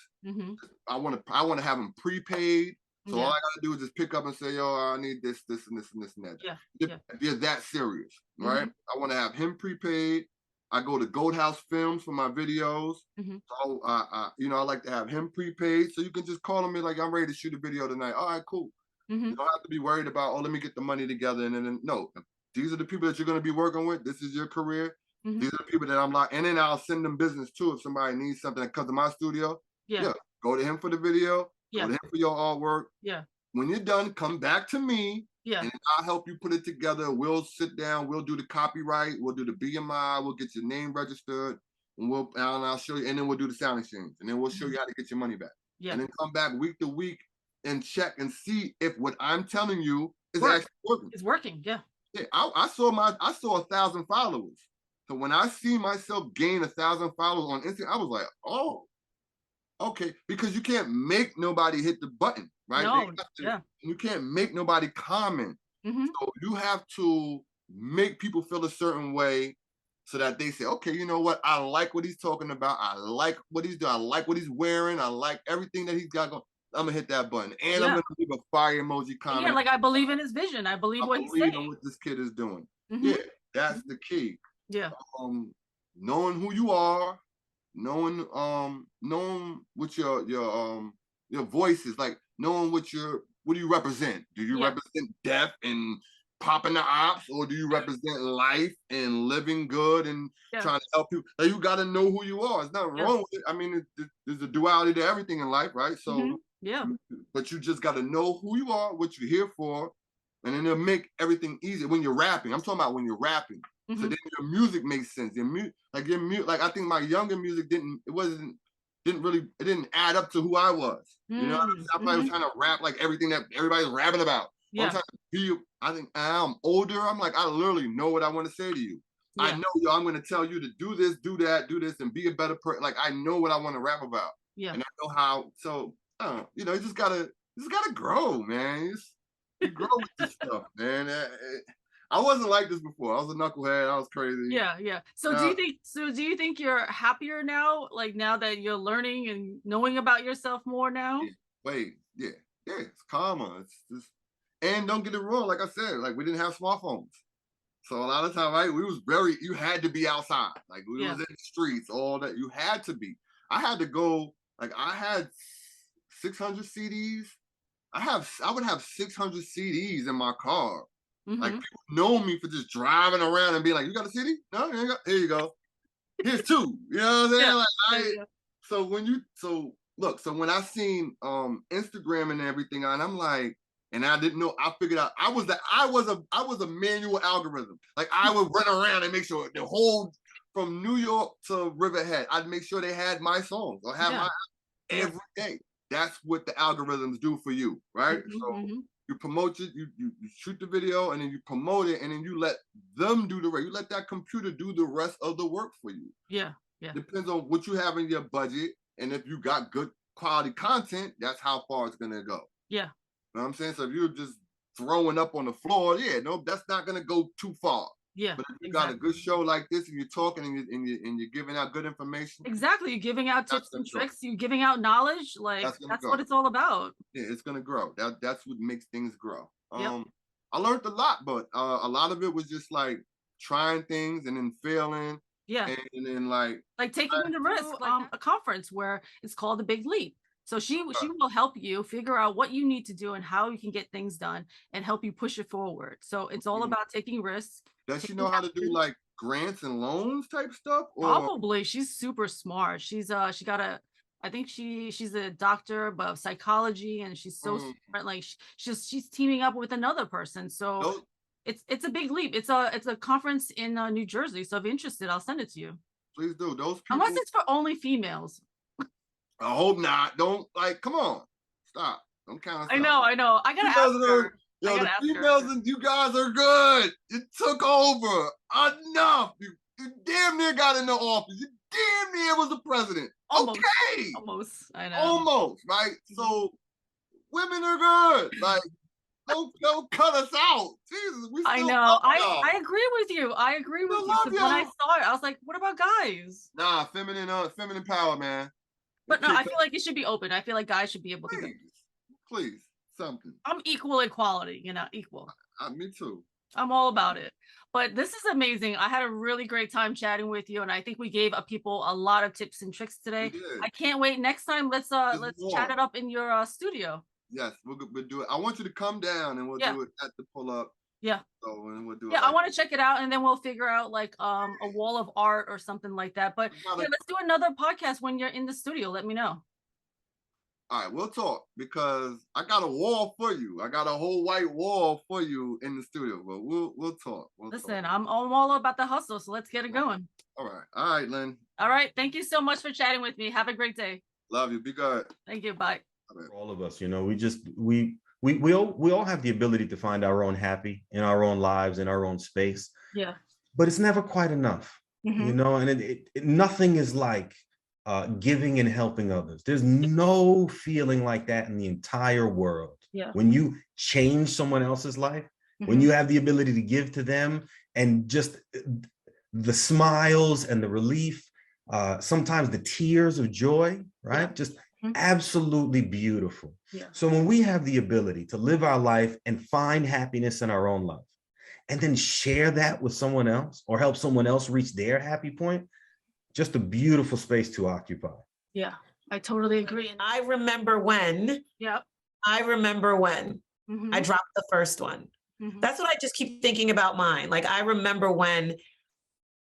I want to have them prepaid. So all I gotta do is just pick up and say, yo, I need this, this, and this, and this, and that. If you're that serious, right? I want to have him prepaid. I go to Gold House Films for my videos. So I like to have him prepaid. So you can just call me like, I'm ready to shoot a video tonight. All right, cool. You don't have to be worried about, let me get the money together. And then no. These are the people that you're going to be working with. This is your career. These are the people that I'm like, and then I'll send them business too. If somebody needs something that comes to my studio, go to him for the video, go to him for your artwork. When you're done, come back to me, and I'll help you put it together. We'll sit down, we'll do the copyright, we'll do the BMI, we'll get your name registered, and I'll show you, and then we'll do the sound exchange, and then we'll show you how to get your money back. Yeah. And then come back week to week and check and see if what I'm telling you is Work. actually working. It's working. Yeah. Yeah, I saw 1,000 followers. So when I see myself gain 1,000 followers on Instagram, I was like, oh, okay, because you can't make nobody hit the button, right? No, yeah. You can't make nobody comment. So you have to make people feel a certain way so that they say, okay, you know what? I like what he's talking about. I like what he's doing. I like what he's wearing. I like everything that he's got going. I'm gonna hit that button, and I'm gonna leave a fire emoji comment. Yeah, like I believe in his vision. I believe what he's saying. What this kid is doing. Yeah, that's the key. Yeah. Knowing who you are, knowing what your voice is, like knowing what do you represent? Do you represent death and popping the ops, or do you represent life and living good and trying to help people? Like, you got to know who you are. It's not wrong with it. I mean, there's a duality to everything in life, right? So but you just got to know who you are, what you're here for, and then it'll make everything easier when you're rapping. I'm talking about when you're rapping. So then your music makes sense. Like I think my younger music didn't add up to who I was. You know, I probably was trying to rap like everything that everybody's rapping about. I'm trying to be, I think I'm older. I'm like, I literally know what I want to say to you. I know, I'm going to tell you to do this, do that, do this, and be a better person. Like, I know what I want to rap about. Yeah. And I know how. So, you know, you just gotta grow, man. You grow with this stuff, man. I wasn't like this before. I was a knucklehead. I was crazy. Yeah, yeah. So do you think you're happier now? Like now that you're learning and knowing about yourself more now? Yeah. It's calmer. It's just, and don't get it wrong. Like I said, like we didn't have smartphones. So a lot of time, right? You had to be outside. Like we was in the streets, all that. You had to be. I had to go, like I had 600 CDs. I would have 600 CDs in my car. Like people know me for just driving around and being like, you got a CD? No, here you go. Here's 2. You know what I'm saying? So when I seen Instagram and everything, and I'm like, and I didn't know, I figured out I was a manual algorithm. Like I would run around and make sure the whole from New York to Riverhead, I'd make sure they had my songs or have my every day. That's what the algorithms do for you, right? So you promote it, you shoot the video, and then you promote it, and then you let them do the rest. You let that computer do the rest of the work for you. Yeah. Depends on what you have in your budget, and if you got good quality content, that's how far it's gonna go. Yeah. You know what I'm saying? So if you're just throwing up on the floor, that's not gonna go too far. Yeah. But if you got a good show like this, and you're talking and you're giving out good information. Exactly. You're giving out tips and tricks. You're giving out knowledge. Like that's what it's all about. Yeah, it's gonna grow. That's what makes things grow. I learned a lot, but a lot of it was just like trying things and then failing. Yeah. And then like taking the risk. A conference where it's called the Big Leap. So she will help you figure out what you need to do and how you can get things done and help you push it forward. So it's all about taking risks. Does she know how to do like grants and loans type stuff? Or? Probably. She's super smart. She's I think she's a doctor of psychology, and she's so smart. Like she's teaming up with another person. So it's a big leap. It's a conference in New Jersey. So if you're interested, I'll send it to you. Please do. Those people, unless it's for only females. I hope not. Don't come on. Stop. Don't count us I know. I gotta ask her. The females and you guys are good. You took over. Enough. You damn near got in the office. You damn near was the president. Almost. Okay. Almost. I know. Almost, right? So women are good. Like, don't cut us out. Jesus, we still I know. I agree with you. I agree with you. Because when I saw it, I was like, what about guys? Nah, feminine power, man. But no, I feel like it should be open. I feel like guys should be able to. Please. Something. I'm equal equality, equal. Me too. I'm all about it. But this is amazing. I had a really great time chatting with you, and I think we gave people a lot of tips and tricks today. I can't wait. Next time, let's chat it up in your studio. Yes, we'll do it. I want you to come down, and we'll do it at the pull up. Yeah. So and we'll do it. Yeah, I want to check it out, and then we'll figure out like a wall of art or something like that. But let's do another podcast when you're in the studio. Let me know. All right, we'll talk because I got a wall for you. I got a whole white wall for you in the studio. But we'll talk. Listen, I'm all about the hustle, so let's get it going. All right, Lynn. All right, thank you so much for chatting with me. Have a great day. Love you. Be good. Thank you. Bye. For all of us, you know, we all have the ability to find our own happy in our own lives, in our own space. Yeah. But it's never quite enough, you know, and nothing is like giving and helping others. There's no feeling like that in the entire world. Yeah. When you change someone else's life, when you have the ability to give to them, and just the smiles and the relief, sometimes the tears of joy, right? Just absolutely beautiful. Yeah. So when we have the ability to live our life and find happiness in our own life, and then share that with someone else or help someone else reach their happy point, just a beautiful space to occupy. Yeah, I totally agree. I remember when. Yep. I remember when I dropped the first one. That's what I just keep thinking about mine. Like, I remember when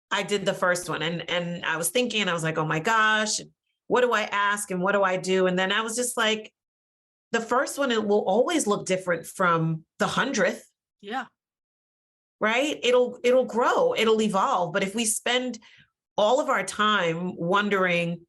I did the first one, and I was thinking, I was like, oh my gosh, what do I ask and what do I do? And then I was just like, the first one, it will always look different from the 100th. Yeah. Right? It'll grow, it'll evolve. But if we spend all of our time wondering,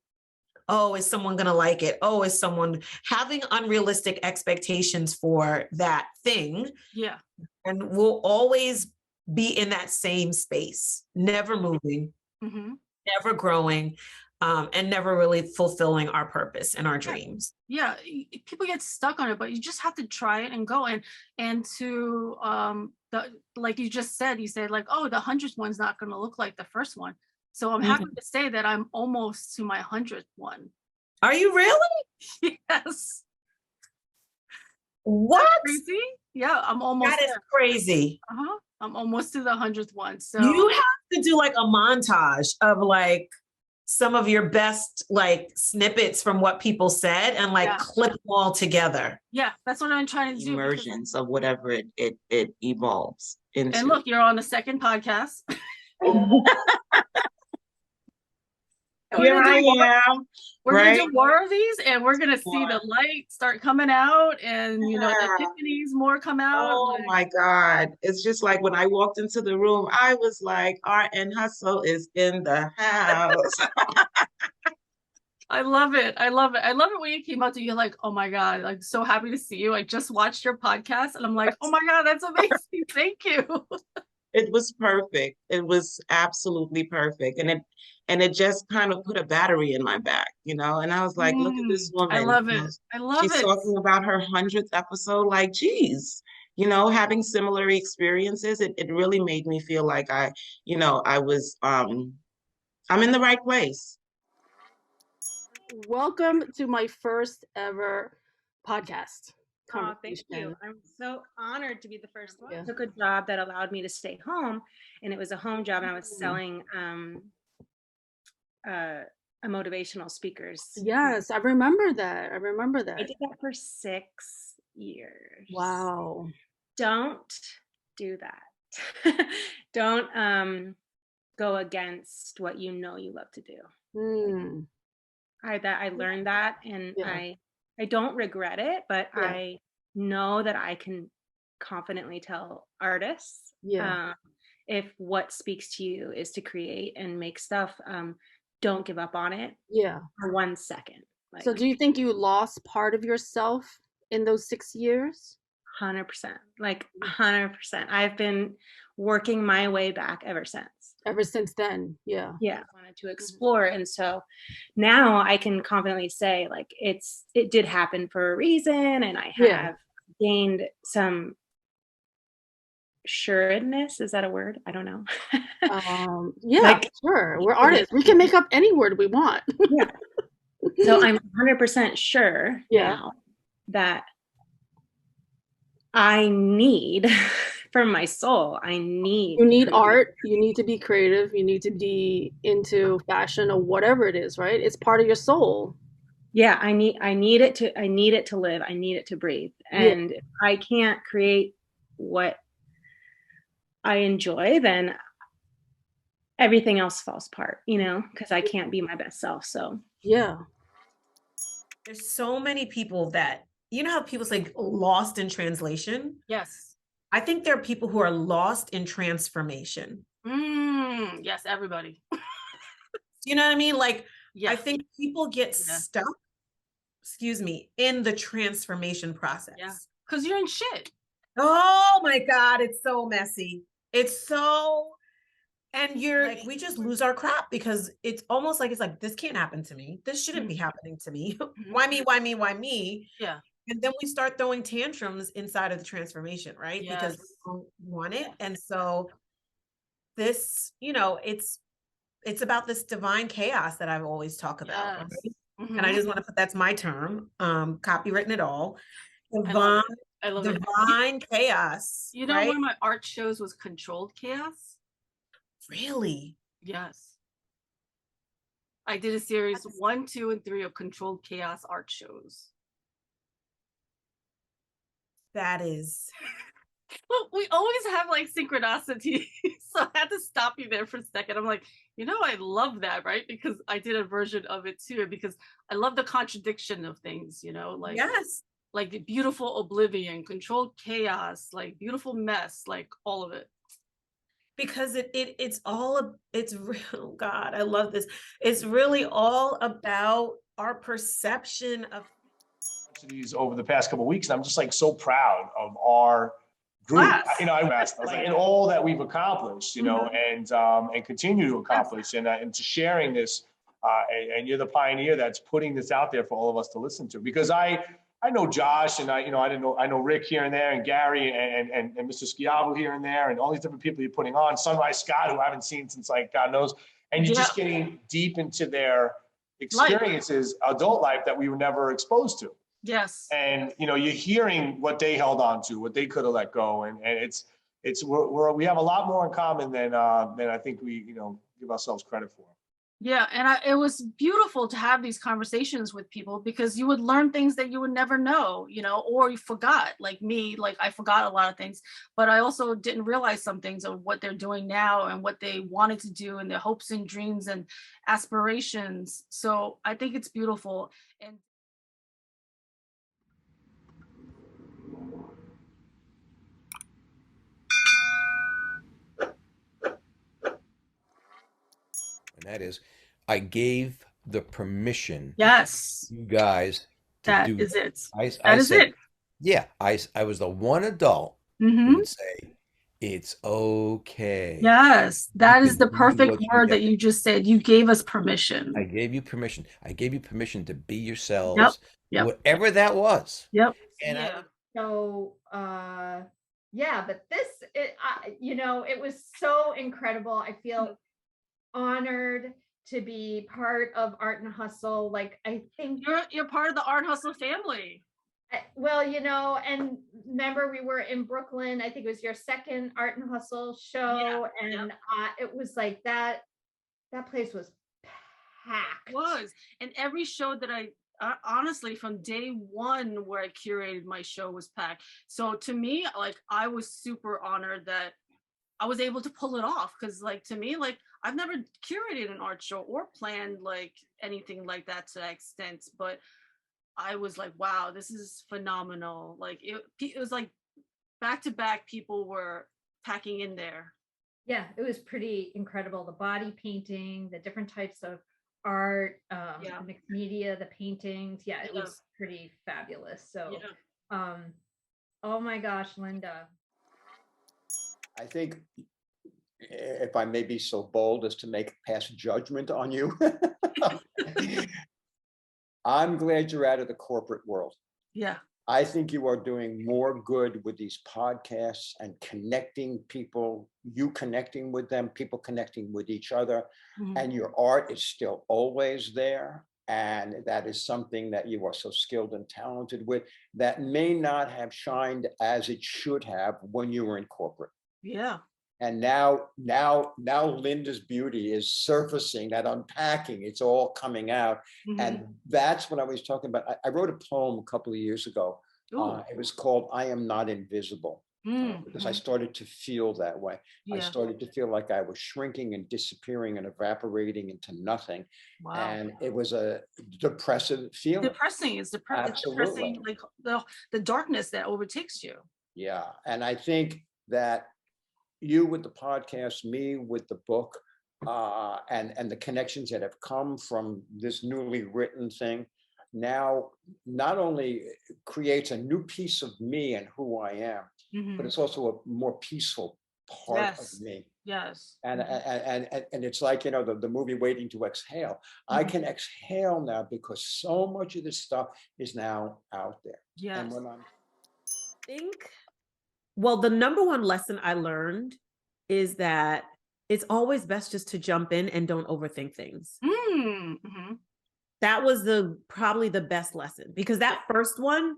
oh, is someone going to like it? Oh, is someone having unrealistic expectations for that thing? Yeah. And we'll always be in that same space, never moving, never growing, and never really fulfilling our purpose and our dreams. Yeah, people get stuck on it, but you just have to try it and go. And to like you just said, you said like, oh, the 100th one's not going to look like the first one. So I'm happy to say that I'm almost to my 100th one. Are you really? Yes. What? Crazy? Yeah, I'm almost. That is crazy. I'm almost to the 100th one. So you have to do like a montage of like some of your best like snippets from what people said and like clip them all together. Yeah, that's what I'm trying to do. Emergence of whatever it evolves into. And look, you're on the second podcast. Here I am. We're gonna do more of these, and we're gonna see the light start coming out, and you know, the epiphanies more come out. Oh my God. It's just like when I walked into the room, I was like, Art and Hustle is in the house. I love it. I love it. I love it when you came out to, you're like, oh my God, I'm so happy to see you. I just watched your podcast and I'm like, oh my God, that's amazing. Thank you. It was perfect. It was absolutely perfect. And it just kind of put a battery in my back, you know? And I was like, look at this woman. I love it. I love it. She's talking about her 100th episode. Like, geez, you know, having similar experiences, it really made me feel like I'm in the right place. Welcome to my first ever podcast. Oh, thank you. I'm so honored to be the first one. I took a job that allowed me to stay home, and it was a home job, and I was selling motivational speakers. Yes, I remember that. I did that for 6 years. Wow. Don't do that. Don't go against what you know you love to do. I learned that, and I don't regret it, but I know that I can confidently tell artists if what speaks to you is to create and make stuff, don't give up on it for 1 second. Like, so do you think you lost part of yourself in those 6 years? 100%, like 100%. I've been working my way back ever since. Ever since then, I wanted to explore, and so now I can confidently say, like, it did happen for a reason, and I have gained some sureness. Is that a word? I don't know. Like, sure. We're artists. We can make up any word we want. So I'm 100% sure now that I need. From my soul, you need art, you need to be creative, you need to be into fashion or whatever it is, right? It's part of your soul. Yeah, I need it to live, I need it to breathe. And if I can't create what I enjoy, then everything else falls apart, you know, because I can't be my best self. So there's so many people that, you know how people say lost in translation? Yes. I think there are people who are lost in transformation. Yes, everybody. You know what I mean? Like, Yes. I think people get stuck, excuse me, in the transformation process. Yeah. Because you're in shit. Oh my God, it's so messy. It's so, and you're like, we just lose our crap because it's almost like, it's like, this can't happen to me. This shouldn't be happening to me. Why me? Why me? Why me? Yeah. And then we start throwing tantrums inside of the transformation, right? Yes. Because we don't want it. And so this, you know, it's about this divine chaos that I've always talked about. Yes. Right? And I just want to put, that's my term, copywritten it all. Divine, I love divine it. chaos. You know, right? one of my art shows was controlled chaos. Really? Yes. I did a series 1, 2, and 3 of controlled chaos art shows. That is. Well, we always have like synchronicity. So I had to stop you there for a second. I'm like, you know, I love that, right? Because I did a version of it too, because I love the contradiction of things, you know, like, yes, like the beautiful oblivion, controlled chaos, like beautiful mess, like all of it. Because it's all, it's real. God, I love this. It's really all about our perception of over the past couple of weeks, and I'm just like so proud of our group. You know, I was like, in all that we've accomplished, you know, and continue to accomplish, and to sharing this, and you're the pioneer that's putting this out there for all of us to listen to. Because I know Josh, and I know Rick here and there, and Gary, and Mr. Schiavo here and there, and all these different people you're putting on. Sunrise Scott, who I haven't seen since like God knows, and you're just getting deep into their experiences, adult life that we were never exposed to. Yes. And you know, you're hearing what they held on to, what they could have let go, and we have a lot more in common than I think we, you know, give ourselves credit for. Yeah, and it was beautiful to have these conversations with people, because you would learn things that you would never know, you know, or you forgot. Like me, like I forgot a lot of things, but I also didn't realize some things of what they're doing now and what they wanted to do and their hopes and dreams and aspirations. So I think it's beautiful. And that is, I gave the permission. Yes, you guys to that do is that. it. I That is said, it. yeah, I was the one adult who would say, it's okay. Yes, that is the can do perfect what you word got. that you just said. You gave us permission. I gave you permission. I gave you permission to be yourselves, Yep. whatever that was. Yep. And yeah. So, yeah, but this, you know, it was so incredible. I feel honored to be part of Art and Hustle. Like, I think You're part of the Art Hustle family. well, you know, and remember we were in Brooklyn. I think it was your second Art and Hustle show, and it was like that place was packed. It was. And every show that I honestly, from day one where I curated my show, was packed. So to me, like, I was super honored that I was able to pull it off, because like, to me, like, I've never curated an art show or planned like anything like that to that extent, but I was like, wow, this is phenomenal. Like it was like back to back, people were packing in there. Yeah, it was pretty incredible. The body painting, the different types of art, the mixed media, the paintings. Yeah, it was pretty fabulous. So, oh my gosh, Linda. I think, if I may be so bold as to pass judgment on you, I'm glad you're out of the corporate world. Yeah. I think you are doing more good with these podcasts and connecting people, you connecting with them, people connecting with each other, and your art is still always there. And that is something that you are so skilled and talented with that may not have shined as it should have when you were in corporate. Yeah. And now Linda's beauty is surfacing, that unpacking, it's all coming out. And that's what I was talking about. I wrote a poem a couple of years ago. It was called I Am Not Invisible. because I started to feel that way. I Yeah. started to feel like I was shrinking and disappearing and evaporating into nothing. Wow. And it was a depressive feeling. Depressing. It's depressing, like the darkness that overtakes you. Yeah. And I think that you with the podcast, me with the book, and the connections that have come from this newly written thing now not only creates a new piece of me and who I am, but it's also a more peaceful part of me. Yes. And it's like, you know, the movie Waiting to Exhale. I can exhale now because so much of this stuff is now out there. Yes. And when I'm well, the number one lesson I learned is that it's always best just to jump in and don't overthink things. That was probably the best lesson, because that first one,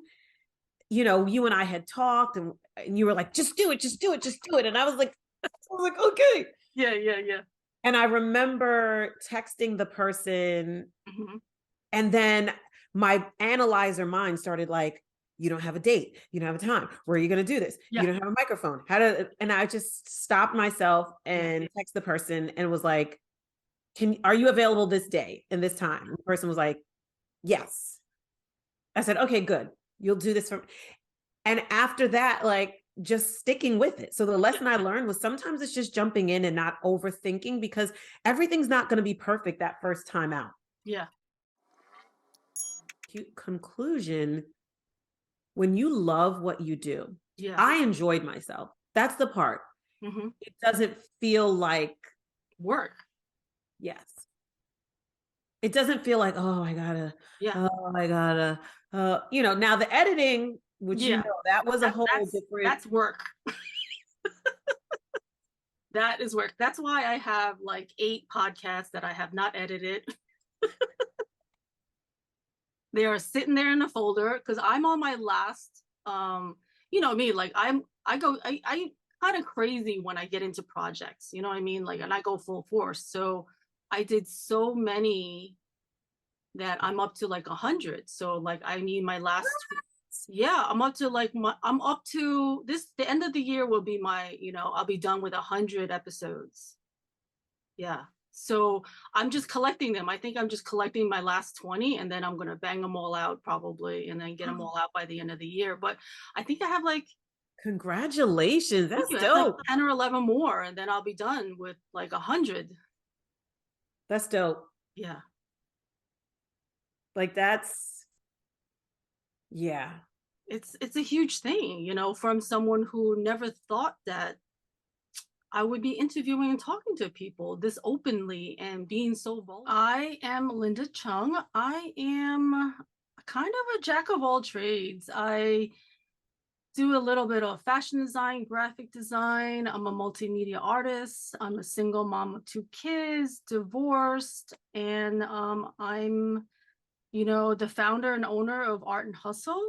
you know, you and I had talked and you were like, just do it, just do it, just do it. And I was like, okay. Yeah. And I remember texting the person, and then my analyzer mind started like, you don't have a date, you don't have a time, where are you going to do this? You don't have a microphone. And I just stopped myself and text the person and was like, are you available this day and this time? And the person was like, yes. I said, okay, good. You'll do this for, and after that, like, just sticking with it. So the lesson I learned was sometimes it's just jumping in and not overthinking, because everything's not going to be perfect that first time out. Yeah. Conclusion, when you love what you do, I enjoyed myself. That's the part. It doesn't feel like work. Yes. It doesn't feel like, oh, I gotta, you know, now the editing, which, you know, that was a whole different. That's work. That is work. That's why I have like 8 podcasts that I have not edited. They are sitting there in the folder because I'm on my last, you know me, like I kind of crazy when I get into projects, you know what I mean? Like, and I go full force. So I did so many that I'm up to like 100. So like, I mean, my last, I'm up to like, I'm up to this, the end of the year will be my, you know, I'll be done with 100 episodes. Yeah. So I'm just collecting them. I think I'm just collecting my last 20, and then I'm going to bang them all out probably, and then get them all out by the end of the year. But I think I have like, congratulations. That's dope. Like 10 or 11 more, and then I'll be done with like 100. That's dope. Yeah. Like that's, yeah. It's a huge thing, you know, from someone who never thought that I would be interviewing and talking to people this openly and being so vulnerable. I am Linda Chung. I am kind of a jack of all trades. I do a little bit of fashion design, graphic design. I'm a multimedia artist. I'm a single mom of 2 kids, divorced, and I'm, you know, the founder and owner of Art and Hustle.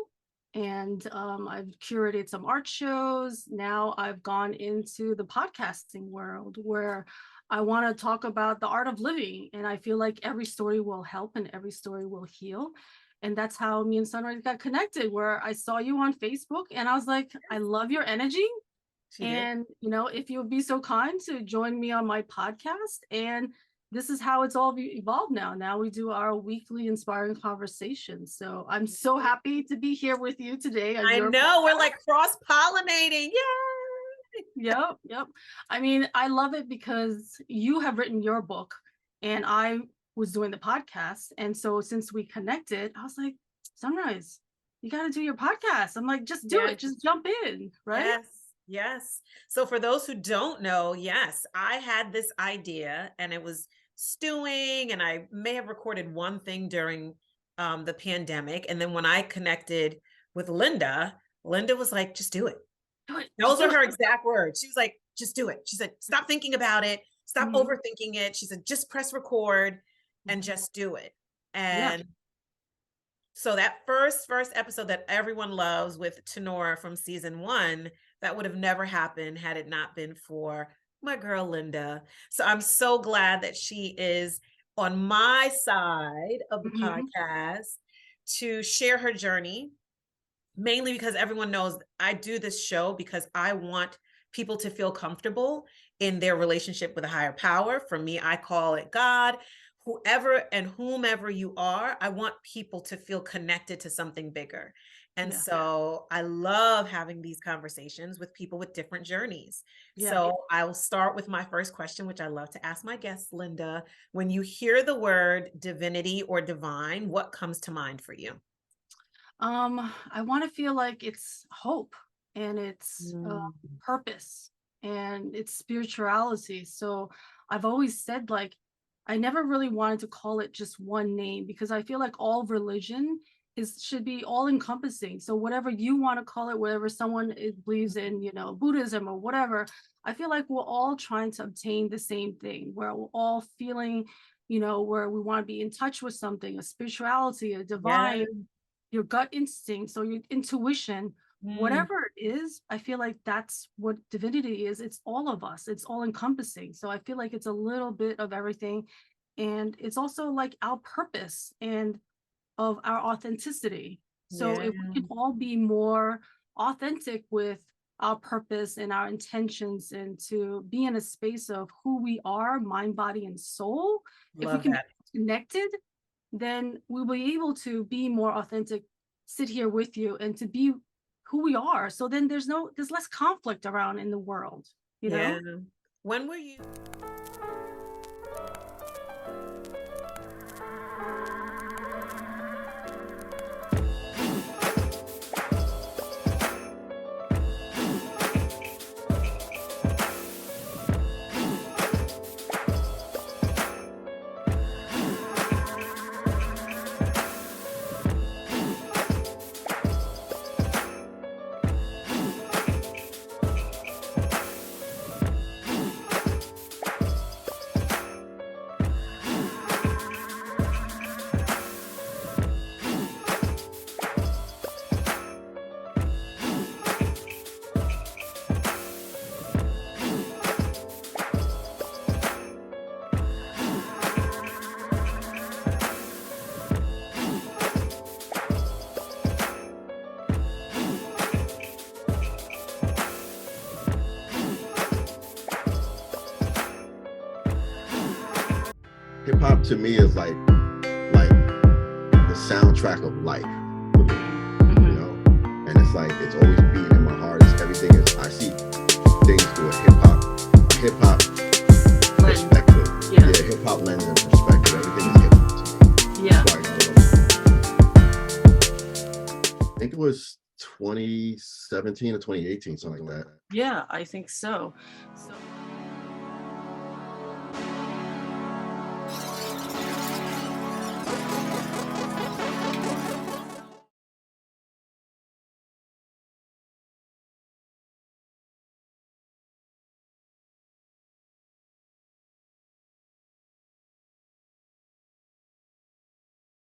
And I've curated some art shows. Now I've gone into the podcasting world where I want to talk about the art of living. And I feel like every story will help and every story will heal. And that's how me and Sunrise got connected, where I saw you on Facebook and I was like, I love your energy. And, you know, if you would be so kind to join me on my podcast. And this is how it's all evolved now. Now we do our weekly inspiring conversations. So I'm so happy to be here with you today. I know, we're like cross-pollinating. Yay! Yep. I mean, I love it because you have written your book and I was doing the podcast. And so since we connected, I was like, Sunrise, you got to do your podcast. I'm like, just do it. Just jump in, right? Yes. So for those who don't know, yes, I had this idea and it was stewing, and I may have recorded one thing during the pandemic. And then when I connected with Linda was like, just do it. Those are her exact words. She was like, just do it. She said, stop thinking about it. Stop overthinking it. She said, just press record and just do it. And so that first episode that everyone loves with Tenora from season 1, that would have never happened had it not been for my girl, Linda. So I'm so glad that she is on my side of the podcast to share her journey mainly because everyone knows I do this show because I want people to feel comfortable in their relationship with a higher power. For me, I call it God. Whoever and whomever you are, I want people to feel connected to something bigger. And so I love having these conversations with people with different journeys. So I will start with my first question, which I love to ask my guests, Linda. When you hear the word divinity or divine, what comes to mind for you? I want to feel like it's hope and it's purpose and it's spirituality. So I've always said, like, I never really wanted to call it just one name, because I feel like all religion should be all encompassing. So whatever you want to call it, whatever someone believes in, you know, Buddhism or whatever, I feel like we're all trying to obtain the same thing, where we're all feeling, you know, where we want to be in touch with something, a spirituality, a divine, your gut instincts or your intuition, whatever it is. I feel like that's what divinity is. It's all of us. It's all encompassing. So I feel like it's a little bit of everything. And it's also like our purpose and of our authenticity. So if we can all be more authentic with our purpose and our intentions, and to be in a space of who we are, mind, body, and soul, if we can be connected, then we'll be able to be more authentic, sit here with you, and to be who we are. So then there's less conflict around in the world, you know? When were you? Hip hop to me is like the soundtrack of life for me, you know, and it's like it's always beating in my heart. Everything is, I see things through a hip hop perspective. Yeah, hip hop lens and perspective. Everything is hip hop to me. I think it was 2017 or 2018, something like that. Yeah, I think so.